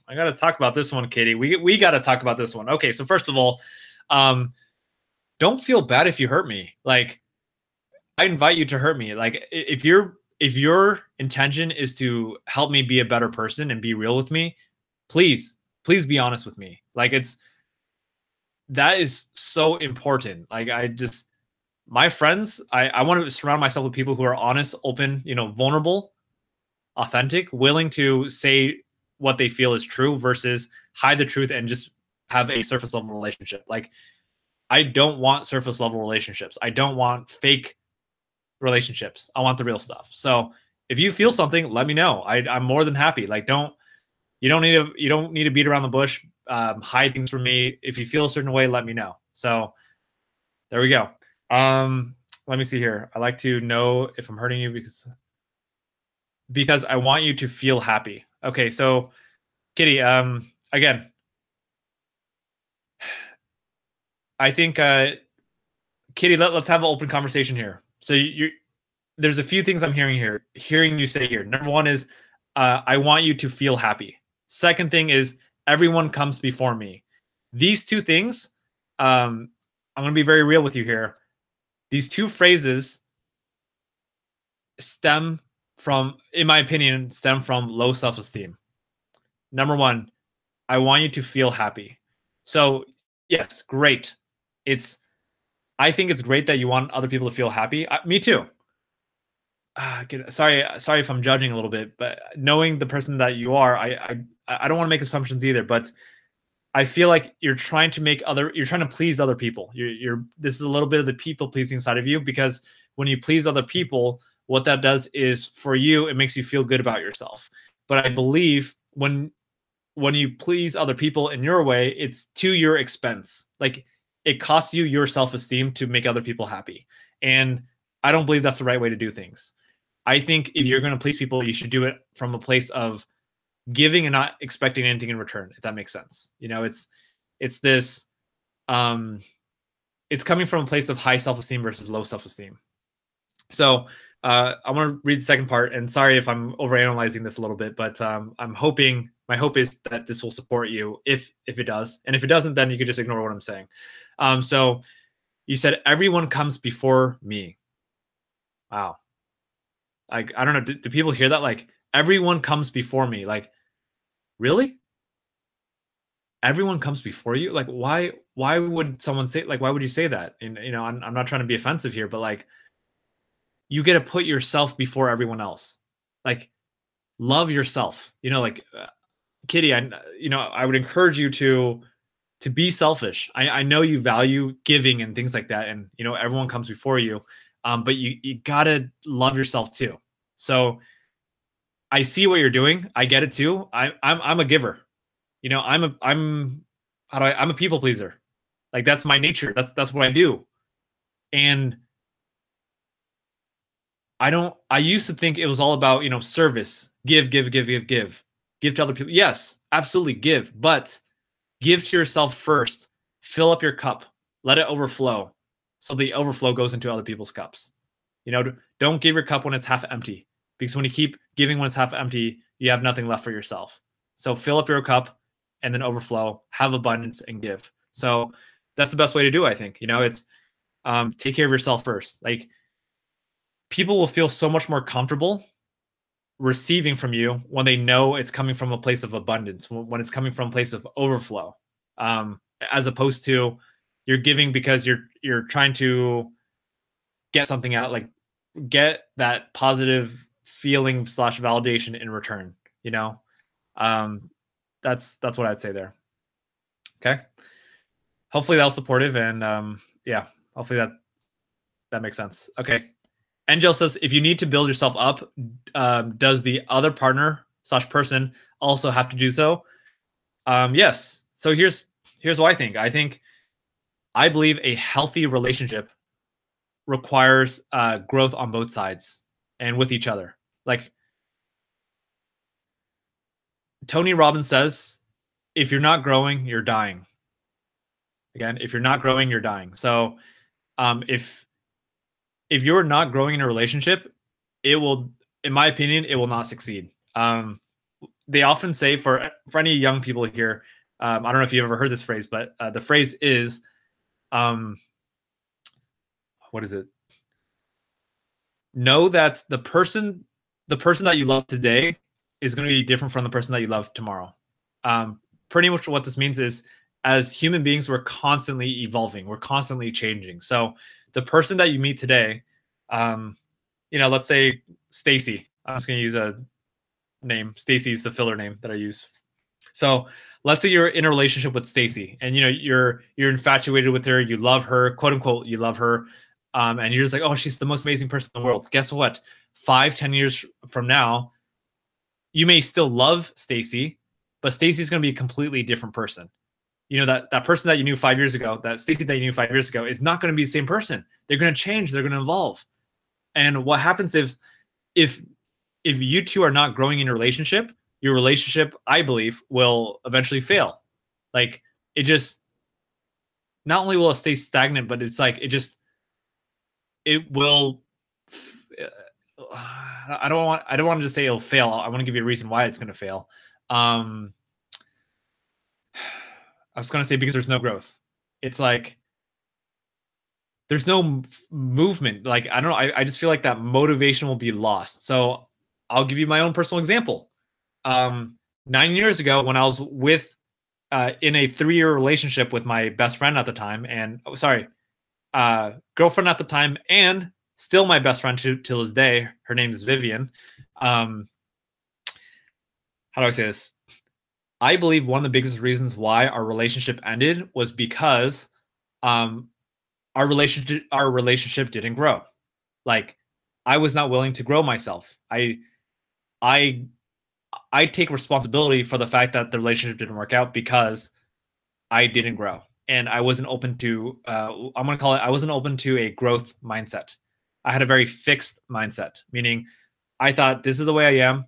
I got to talk about this one, Katie. We got to talk about this one. Okay. So first of all, don't feel bad if you hurt me. Like I invite you to hurt me. Like if your intention is to help me be a better person and be real with me, please be honest with me. Like that is so important. Like my friends, I want to surround myself with people who are honest, open, vulnerable, authentic, willing to say what they feel is true versus hide the truth and just have a surface level relationship. Like I don't want surface level relationships. I don't want fake relationships. I want the real stuff. So if you feel something, let me know. I'm more than happy. Like you don't need to beat around the bush, hide things from me. If you feel a certain way, let me know. So there we go. Let me see here. I like to know if I'm hurting you because I want you to feel happy. Okay, so Kitty, again, I think Kitty, let's have an open conversation here. So there's a few things I'm hearing you say here. Number one is I want you to feel happy. Second thing is everyone comes before me. These two things, I'm going to be very real with you here. These two phrases stem from low self-esteem. Number one, I want you to feel happy. So yes, great. I think it's great that you want other people to feel happy. Me too. Sorry if I'm judging a little bit, but knowing the person that you are, I don't want to make assumptions either, but I feel like you're trying to please other people. This is a little bit of the people pleasing side of you, because when you please other people, what that does is for you, it makes you feel good about yourself. But I believe when you please other people in your way, it's to your expense. Like it costs you your self-esteem to make other people happy. And I don't believe that's the right way to do things. I think if you're going to please people, you should do it from a place of giving and not expecting anything in return, if that makes sense. It's this, it's coming from a place of high self-esteem versus low self-esteem. So I want to read the second part, and sorry if I'm overanalyzing this a little bit, but my hope is that this will support you if it does. And if it doesn't, then you can just ignore what I'm saying. So you said, everyone comes before me. Wow. Like, I don't know. Do people hear that? Like, everyone comes before me. Like, really? Everyone comes before you? Like, why would someone say, like, why would you say that? And, I'm not trying to be offensive here, but like, you get to put yourself before everyone else. Like, love yourself, Kitty, I would encourage you to be selfish. I know you value giving and things like that. And, everyone comes before you. But you gotta love yourself too. So I see what you're doing. I get it too. I'm a giver. I'm a people pleaser. Like that's my nature. That's what I do. And I used to think it was all about, service, give to other people. Yes, absolutely give, but give to yourself first. Fill up your cup, let it overflow. So the overflow goes into other people's cups. Don't give your cup when it's half empty, because when you keep giving when it's half empty, you have nothing left for yourself. So fill up your cup and then overflow, have abundance and give. So that's the best way to do it, I think. It's take care of yourself first. Like people will feel so much more comfortable receiving from you when they know it's coming from a place of abundance, when it's coming from a place of overflow, as opposed to, you're giving because you're trying to get something out, like get that positive feeling / validation in return, you know. That's what I'd say there. Okay, hopefully that was supportive, and yeah, hopefully that makes sense. Okay, Angel says, if you need to build yourself up, does the other partner / person also have to do so? Yes. So here's what I think. I believe a healthy relationship requires growth on both sides and with each other. Like Tony Robbins says, if you're not growing, you're dying. Again, if you're not growing, you're dying. So if you're not growing in a relationship, it will, in my opinion, it will not succeed. They often say, for any young people here, I don't know if you've ever heard this phrase, but the phrase is, what is it? Know that the person that you love today is going to be different from the person that you love tomorrow. Pretty much what this means is, as human beings, we're constantly evolving, we're constantly changing. So the person that you meet today, let's say Stacy. I'm just going to use a name. Stacy is the filler name that I use. So let's say you're in a relationship with Stacy, and you're infatuated with her, you love her, quote unquote, you love her, and you're just like, oh, she's the most amazing person in the world. Guess what? 5-10 years from now, you may still love Stacy, but Stacy's going to be a completely different person. That person that you knew 5 years ago, that Stacy that you knew 5 years ago, is not going to be the same person. They're going to change. They're going to evolve. And what happens if you two are not growing in your relationship, I believe, will eventually fail. Like, it just, not only will it stay stagnant, but it's like, it will, I don't want to just say it'll fail. I want to give you a reason why it's going to fail. I was going to say, because there's no growth. It's like, there's no movement. Like, I don't know. I just feel like that motivation will be lost. So I'll give you my own personal example. 9 years ago, when I was in a 3-year relationship with my best friend at the time, and girlfriend at the time, and still my best friend till this day. Her name is Vivian. How do I say this? I believe one of the biggest reasons why our relationship ended was because our relationship didn't grow. Like, I was not willing to grow myself. I take responsibility for the fact that the relationship didn't work out because I didn't grow, and I wasn't open to, I'm going to call it, I wasn't open to a growth mindset. I had a very fixed mindset, meaning I thought, this is the way I am,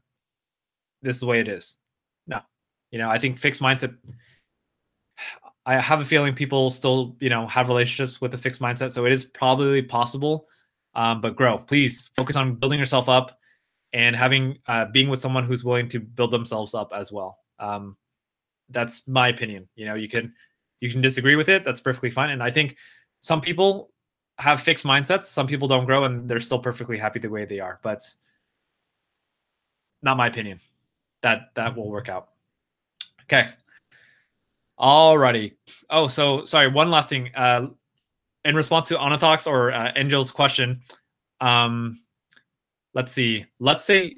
this is the way it is. No, I think fixed mindset, I have a feeling people still, have relationships with a fixed mindset. So it is probably possible, but grow. Please focus on building yourself up and being with someone who's willing to build themselves up as well. That's my opinion. You can disagree with it. That's perfectly fine. And I think some people have fixed mindsets. Some people don't grow, and they're still perfectly happy the way they are. But not my opinion. That will work out. Okay. Alrighty. Oh, so sorry. One last thing. In response to Anathox or Angel's question, let's see. Let's say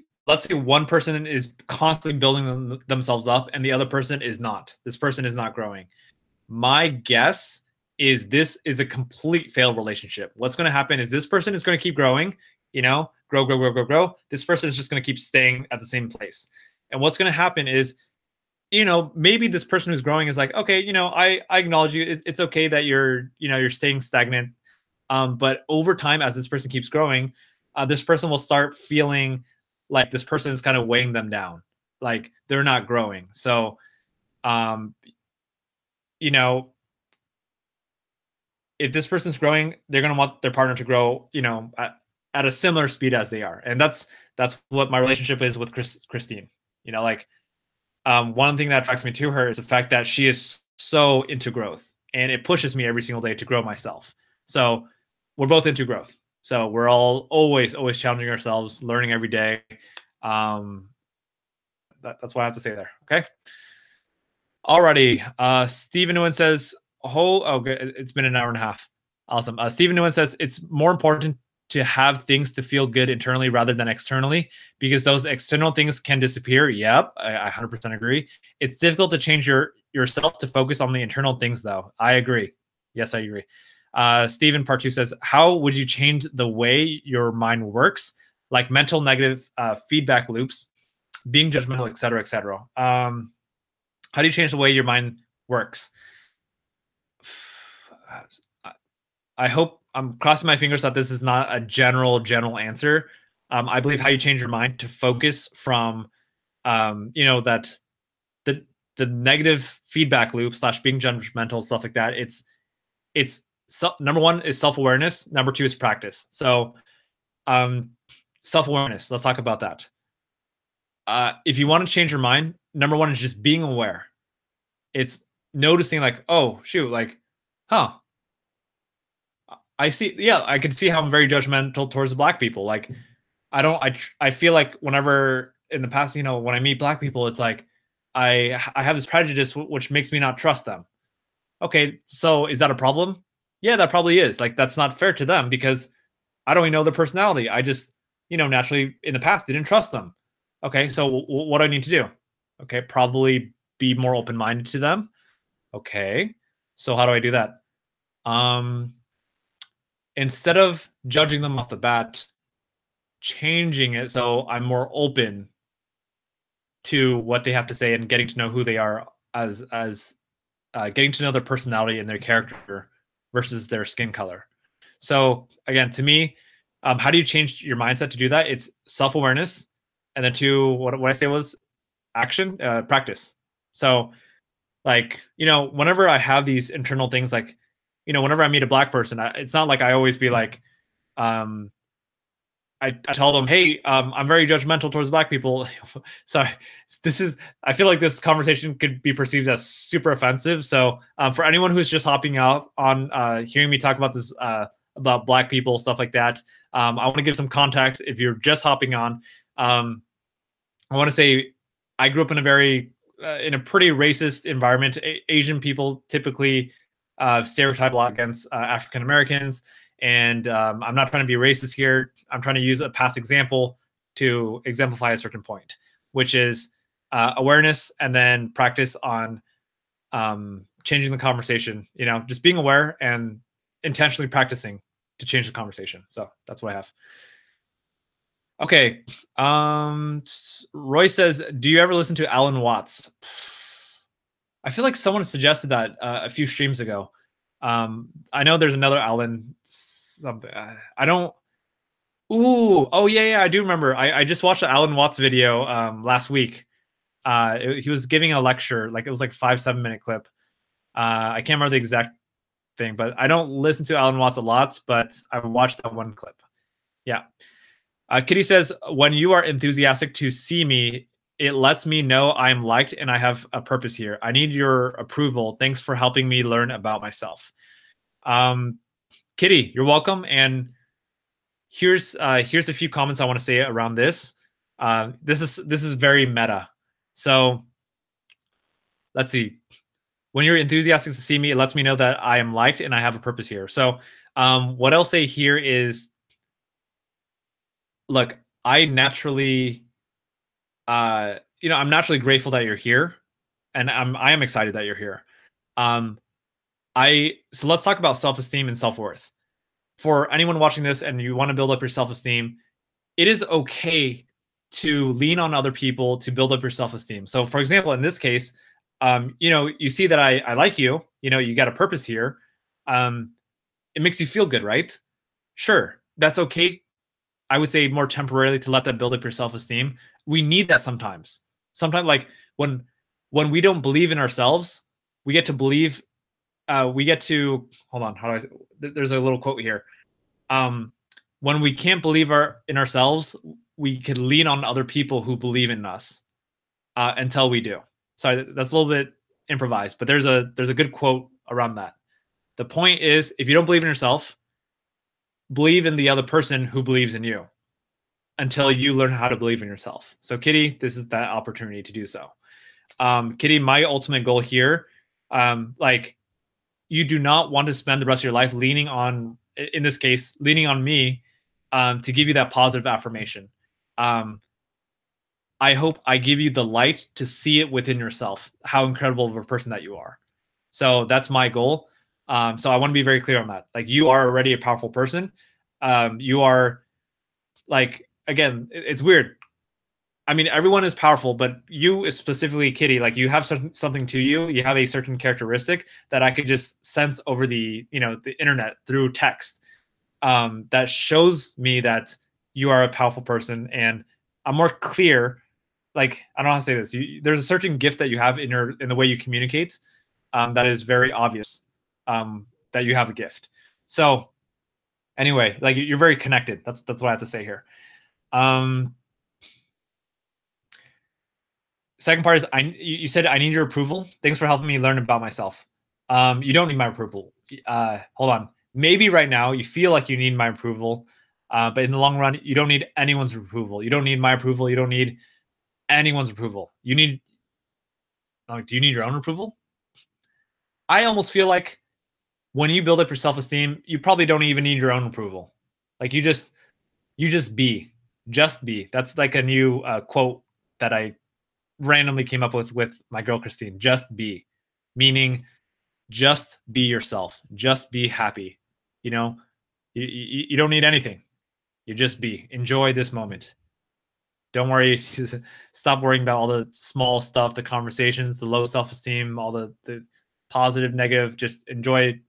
one person is constantly building themselves up, and the other person is not. This person is not growing. My guess is this is a complete failed relationship. What's going to happen is this person is going to keep growing. Grow. This person is just going to keep staying at the same place. And what's going to happen is, maybe this person who's growing is like, okay, I acknowledge you. It's okay that you're staying stagnant. But over time, as this person keeps growing, this person will start feeling like this person is kind of weighing them down, like they're not growing. So, if this person's growing, they're going to want their partner to grow, at a similar speed as they are. And that's what my relationship is with Christine. One thing that attracts me to her is the fact that she is so into growth, and it pushes me every single day to grow myself. So we're both into growth. So we're all always challenging ourselves, learning every day. That's what I have to say there. Okay. Alrighty. Stephen Nguyen says, Oh, good. It's been an hour and a half. Awesome. Stephen Nguyen says it's more important to have things to feel good internally rather than externally because those external things can disappear. Yep, I 100% agree. It's difficult to change yourself to focus on the internal things, though. I agree. Yes, I agree. Stephen Part 2 says, how would you change the way your mind works, like mental negative feedback loops, being judgmental, et cetera, et cetera? How do you change the way your mind works? I hope I'm crossing my fingers that this is not a general answer. I believe how you change your mind to focus from, that the negative feedback loop / being judgmental, stuff like that. It's number one is self-awareness. Number two is practice. So, self-awareness. Let's talk about that. If you want to change your mind, number one is just being aware. It's noticing like, oh shoot, like, huh, I see. Yeah, I can see how I'm very judgmental towards the black people. Like, I feel like whenever in the past, when I meet black people, it's like I have this prejudice which makes me not trust them. Okay, so is that a problem? Yeah, that probably is. Like, that's not fair to them because I don't even know their personality. I just, naturally in the past didn't trust them. Okay, so what do I need to do? Okay, probably be more open minded to them. Okay, so how do I do that? Instead of judging them off the bat, changing it so I'm more open to what they have to say and getting to know who they are as getting to know their personality and their character versus their skin color. So again, to me, how do you change your mindset to do that? It's self-awareness, and then two, what I say was action, practice. So like, whenever I have these internal things, like, whenever I meet a black person, it's not like I always be like, I tell them, hey, I'm very judgmental towards black people. Sorry, I feel like this conversation could be perceived as super offensive. So for anyone who's just hopping out on hearing me talk about this, about black people, stuff like that, I want to give some context. If you're just hopping on, I want to say I grew up in a pretty racist environment. Asian people typically stereotype a lot against African Americans. And I'm not trying to be racist here. I'm trying to use a past example to exemplify a certain point, which is awareness and then practice on changing the conversation, just being aware and intentionally practicing to change the conversation. So that's what I have. Okay. Roy says, do you ever listen to Alan Watts? I feel like someone suggested that a few streams ago. I know there's another Alan something. I don't. Ooh, oh yeah, I do remember. I just watched the Alan Watts video last week. He was giving a lecture, like it was like 5-7 minute clip. I can't remember the exact thing, but I don't listen to Alan Watts a lot, but I watched that one clip. Yeah. Kitty says, when you are enthusiastic to see me, it lets me know I am liked and I have a purpose here. I need your approval. Thanks for helping me learn about myself. Kitty, you're welcome. And here's a few comments I want to say around this. This is very meta. So let's see. When you're enthusiastic to see me, it lets me know that I am liked and I have a purpose here. So what I'll say here is, look, I naturally, I'm naturally grateful that you're here, and I am excited that you're here. So let's talk about self-esteem and self-worth. For anyone watching this and you want to build up your self-esteem, it is okay to lean on other people to build up your self-esteem. So for example, in this case, you see that I like you, you got a purpose here. It makes you feel good, right? Sure. That's okay. I would say more temporarily to let that build up your self-esteem. We need that sometimes. Sometimes like when we don't believe in ourselves, we get to believe, hold on. How do there's a little quote here. When we can't believe in ourselves, we could lean on other people who believe in us until we do. Sorry, that's a little bit improvised, but there's a good quote around that. The point is, if you don't believe in yourself, believe in the other person who believes in you until you learn how to believe in yourself. So Kitty, this is that opportunity to do so. Kitty, my ultimate goal here, you do not want to spend the rest of your life leaning on, in this case, leaning on me to give you that positive affirmation. I hope I give you the light to see it within yourself, how incredible of a person that you are. So that's my goal. So I want to be very clear on that. Like, you are already a powerful person. You are, like, again, it's weird. I mean, everyone is powerful, but you specifically, Kitty, like, you have something to you. You have a certain characteristic that I could just sense over the internet through text, that shows me that you are a powerful person, and I'm more clear. Like, I don't know how to say this. There's a certain gift that you have in the way you communicate, that is very obvious, that you have a gift. So anyway, like, you're very connected. That's what I have to say here. Second part is, you said I need your approval. Thanks for helping me learn about myself. You don't need my approval. Hold on. Maybe right now you feel like you need my approval, but in the long run, you don't need anyone's approval. You don't need my approval. You don't need anyone's approval. You need, like, do you need your own approval? I almost feel like when you build up your self-esteem, you probably don't even need your own approval. Like, you just be. That's like a new quote that I randomly came up with my girl Christine. Just be, meaning just be yourself. Just be happy. You don't need anything. You just be. Enjoy this moment. Don't worry. Stop worrying about all the small stuff, the conversations, the low self-esteem, all the positive, negative. Just enjoy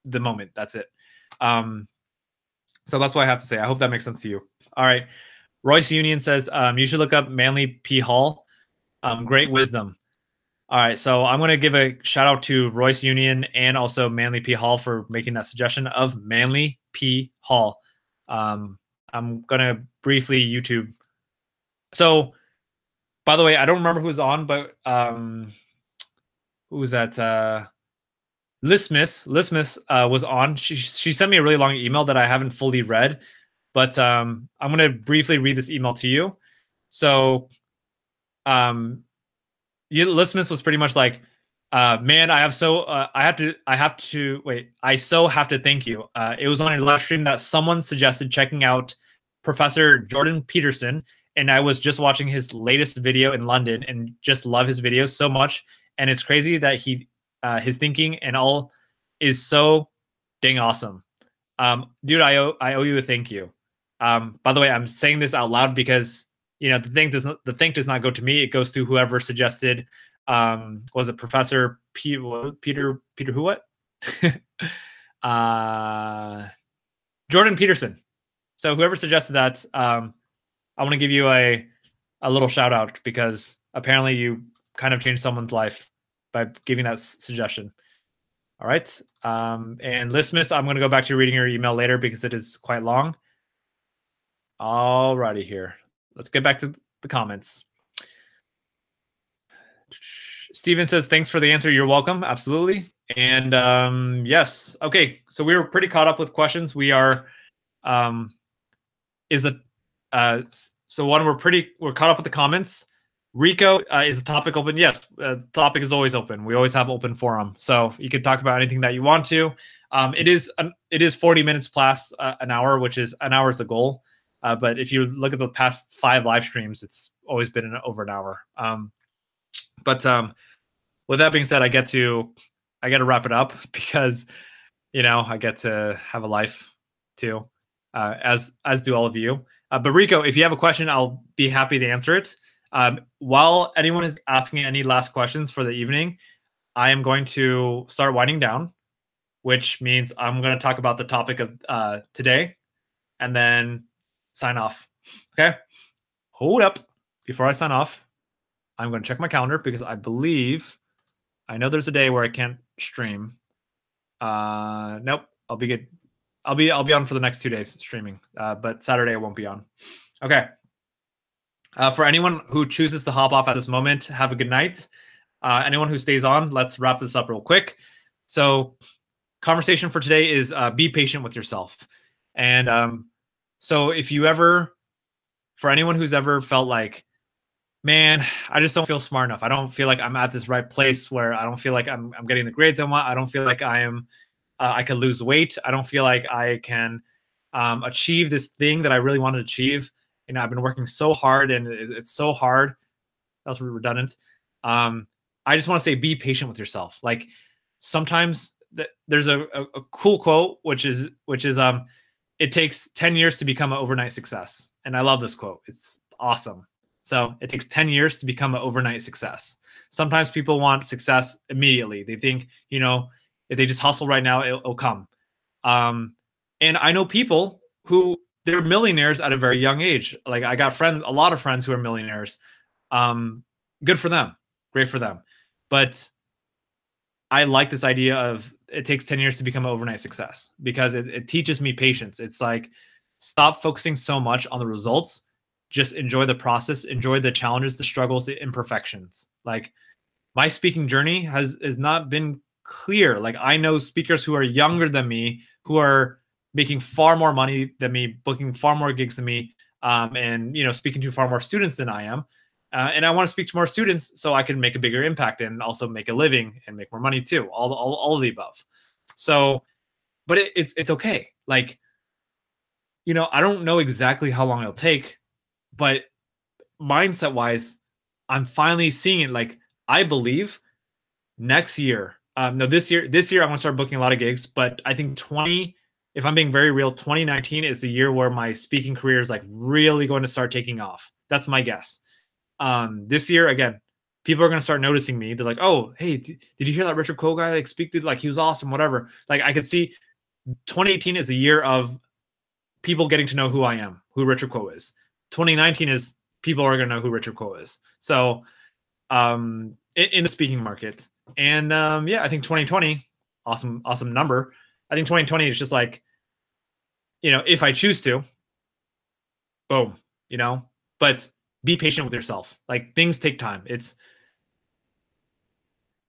the moment. That's it. So that's what I have to say. I hope that makes sense to you. All right. Royce Union says, you should look up Manly P. Hall. Great wisdom. All right. So I'm going to give a shout out to Royce Union and also Manly P. Hall for making that suggestion of Manly P. Hall. I'm going to briefly YouTube. So, by the way, I don't remember who was on, but who was that? Lismus was on. She sent me a really long email that I haven't fully read, but I'm going to briefly read this email to you. So, Lismus was pretty much like, man, I so have to thank you. It was on a live stream that someone suggested checking out Professor Jordan Peterson, and I was just watching his latest video in London and just love his videos so much. And it's crazy that his thinking and all is so dang awesome. Dude, I owe you a thank you. By the way, I'm saying this out loud because the thank does not go to me. It goes to whoever suggested. Was it Professor Peter who what? Jordan Peterson. So whoever suggested that, I want to give you a little shout out because apparently you kind of changed someone's life by giving that suggestion. All right. And Lismus, I'm going to go back to reading your email later because it is quite long. All righty here. Let's get back to the comments. Steven says, thanks for the answer. You're welcome. Absolutely. And yes. Okay. So we were pretty caught up with questions. We are, so one, we're caught up with the comments. Rico, is the topic open? Yes. The topic is always open. We always have open forum. So you can talk about anything that you want to. It is 40 minutes plus an hour, which is an hour is the goal. But if you look at the past 5 live streams, it's always been over an hour. But with that being said, I get to wrap it up because, I get to have a life too, as do all of you. But Rico, if you have a question, I'll be happy to answer it. While anyone is asking any last questions for the evening, I am going to start winding down, which means I'm going to talk about the topic of today and then sign off. Okay. Hold up. Before I sign off, I'm going to check my calendar because I know there's a day where I can't stream. Nope. I'll be good. I'll be on for the next 2 days streaming, but Saturday I won't be on. Okay. For anyone who chooses to hop off at this moment, have a good night. Anyone who stays on, let's wrap this up real quick. So, conversation for today is be patient with yourself. And so if you ever, for anyone who's ever felt like, man, I just don't feel smart enough. I don't feel like I'm at this right place where I don't feel like I'm getting the grades I want. I don't feel like I can lose weight. I don't feel like I can achieve this thing that I really want to achieve. You know, I've been working so hard, and it's so hard. That was redundant. Um, I just want to say, be patient with yourself. Like sometimes there's a cool quote, which is it takes 10 years to become an overnight success. And I love this quote. It's awesome. So it takes 10 years to become an overnight success. Sometimes people want success immediately. They think, you know, if they just hustle right now, it'll come. And I know people who they're millionaires at a very young age. Like I got a lot of friends who are millionaires. Good for them. Great for them. But I like this idea of it takes 10 years to become an overnight success because it teaches me patience. It's like, stop focusing so much on the results. Just enjoy the process, enjoy the challenges, the struggles, the imperfections. Like my speaking journey has not been clear. Like I know speakers who are younger than me, who are making far more money than me, booking far more gigs than me, and you know, speaking to far more students than I am. And I want to speak to more students so I can make a bigger impact and also make a living and make more money too. All of the above. So, but it's okay. Like, you know, I don't know exactly how long it'll take, but mindset wise, I'm finally seeing it. Like, I believe next year, no, this year, I'm gonna start booking a lot of gigs. But I think if I'm being very real, 2019 is the year where my speaking career is like really going to start taking off. That's my guess. This year, again, people are going to start noticing me. They're like, oh, hey, did you hear that Richard Cole guy? Like, speak to, like, he was awesome, whatever. Like, I could see 2018 is the year of people getting to know who I am, who Richard Cole is. 2019 is people are going to know who Richard Cole is. So, in the speaking market. And, yeah, I think 2020, awesome number. I think 2020 is just like, you know, if I choose to, boom, you know, but be patient with yourself. Like things take time.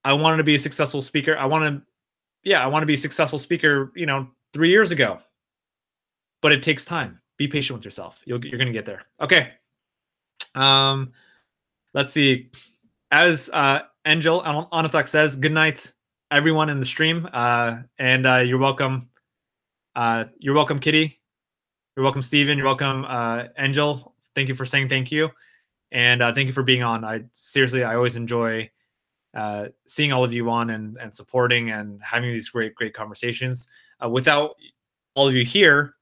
I wanted to be a successful speaker. I want to be a successful speaker, you know, 3 years ago, but it takes time. Be patient with yourself. You're going to get there. Okay. Let's see. As Angel Onathak says, good night, everyone in the stream. And you're welcome. You're welcome, Kitty. You're welcome, Steven. You're welcome, Angel. Thank you for saying thank you. And thank you for being on. I always enjoy seeing all of you on and supporting and having these great conversations. Without all of you here,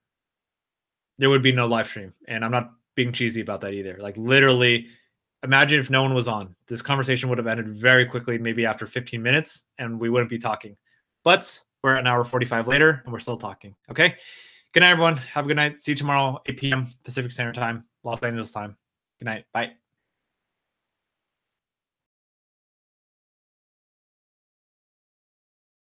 there would be no live stream. And I'm not being cheesy about that either. Like literally, imagine if no one was on. This conversation would have ended very quickly, maybe after 15 minutes, and we wouldn't be talking. But we're an hour 45 later, and we're still talking. Okay. Good night, everyone. Have a good night. See you tomorrow, 8 p.m. Pacific Standard Time, Los Angeles time. Good night. Bye.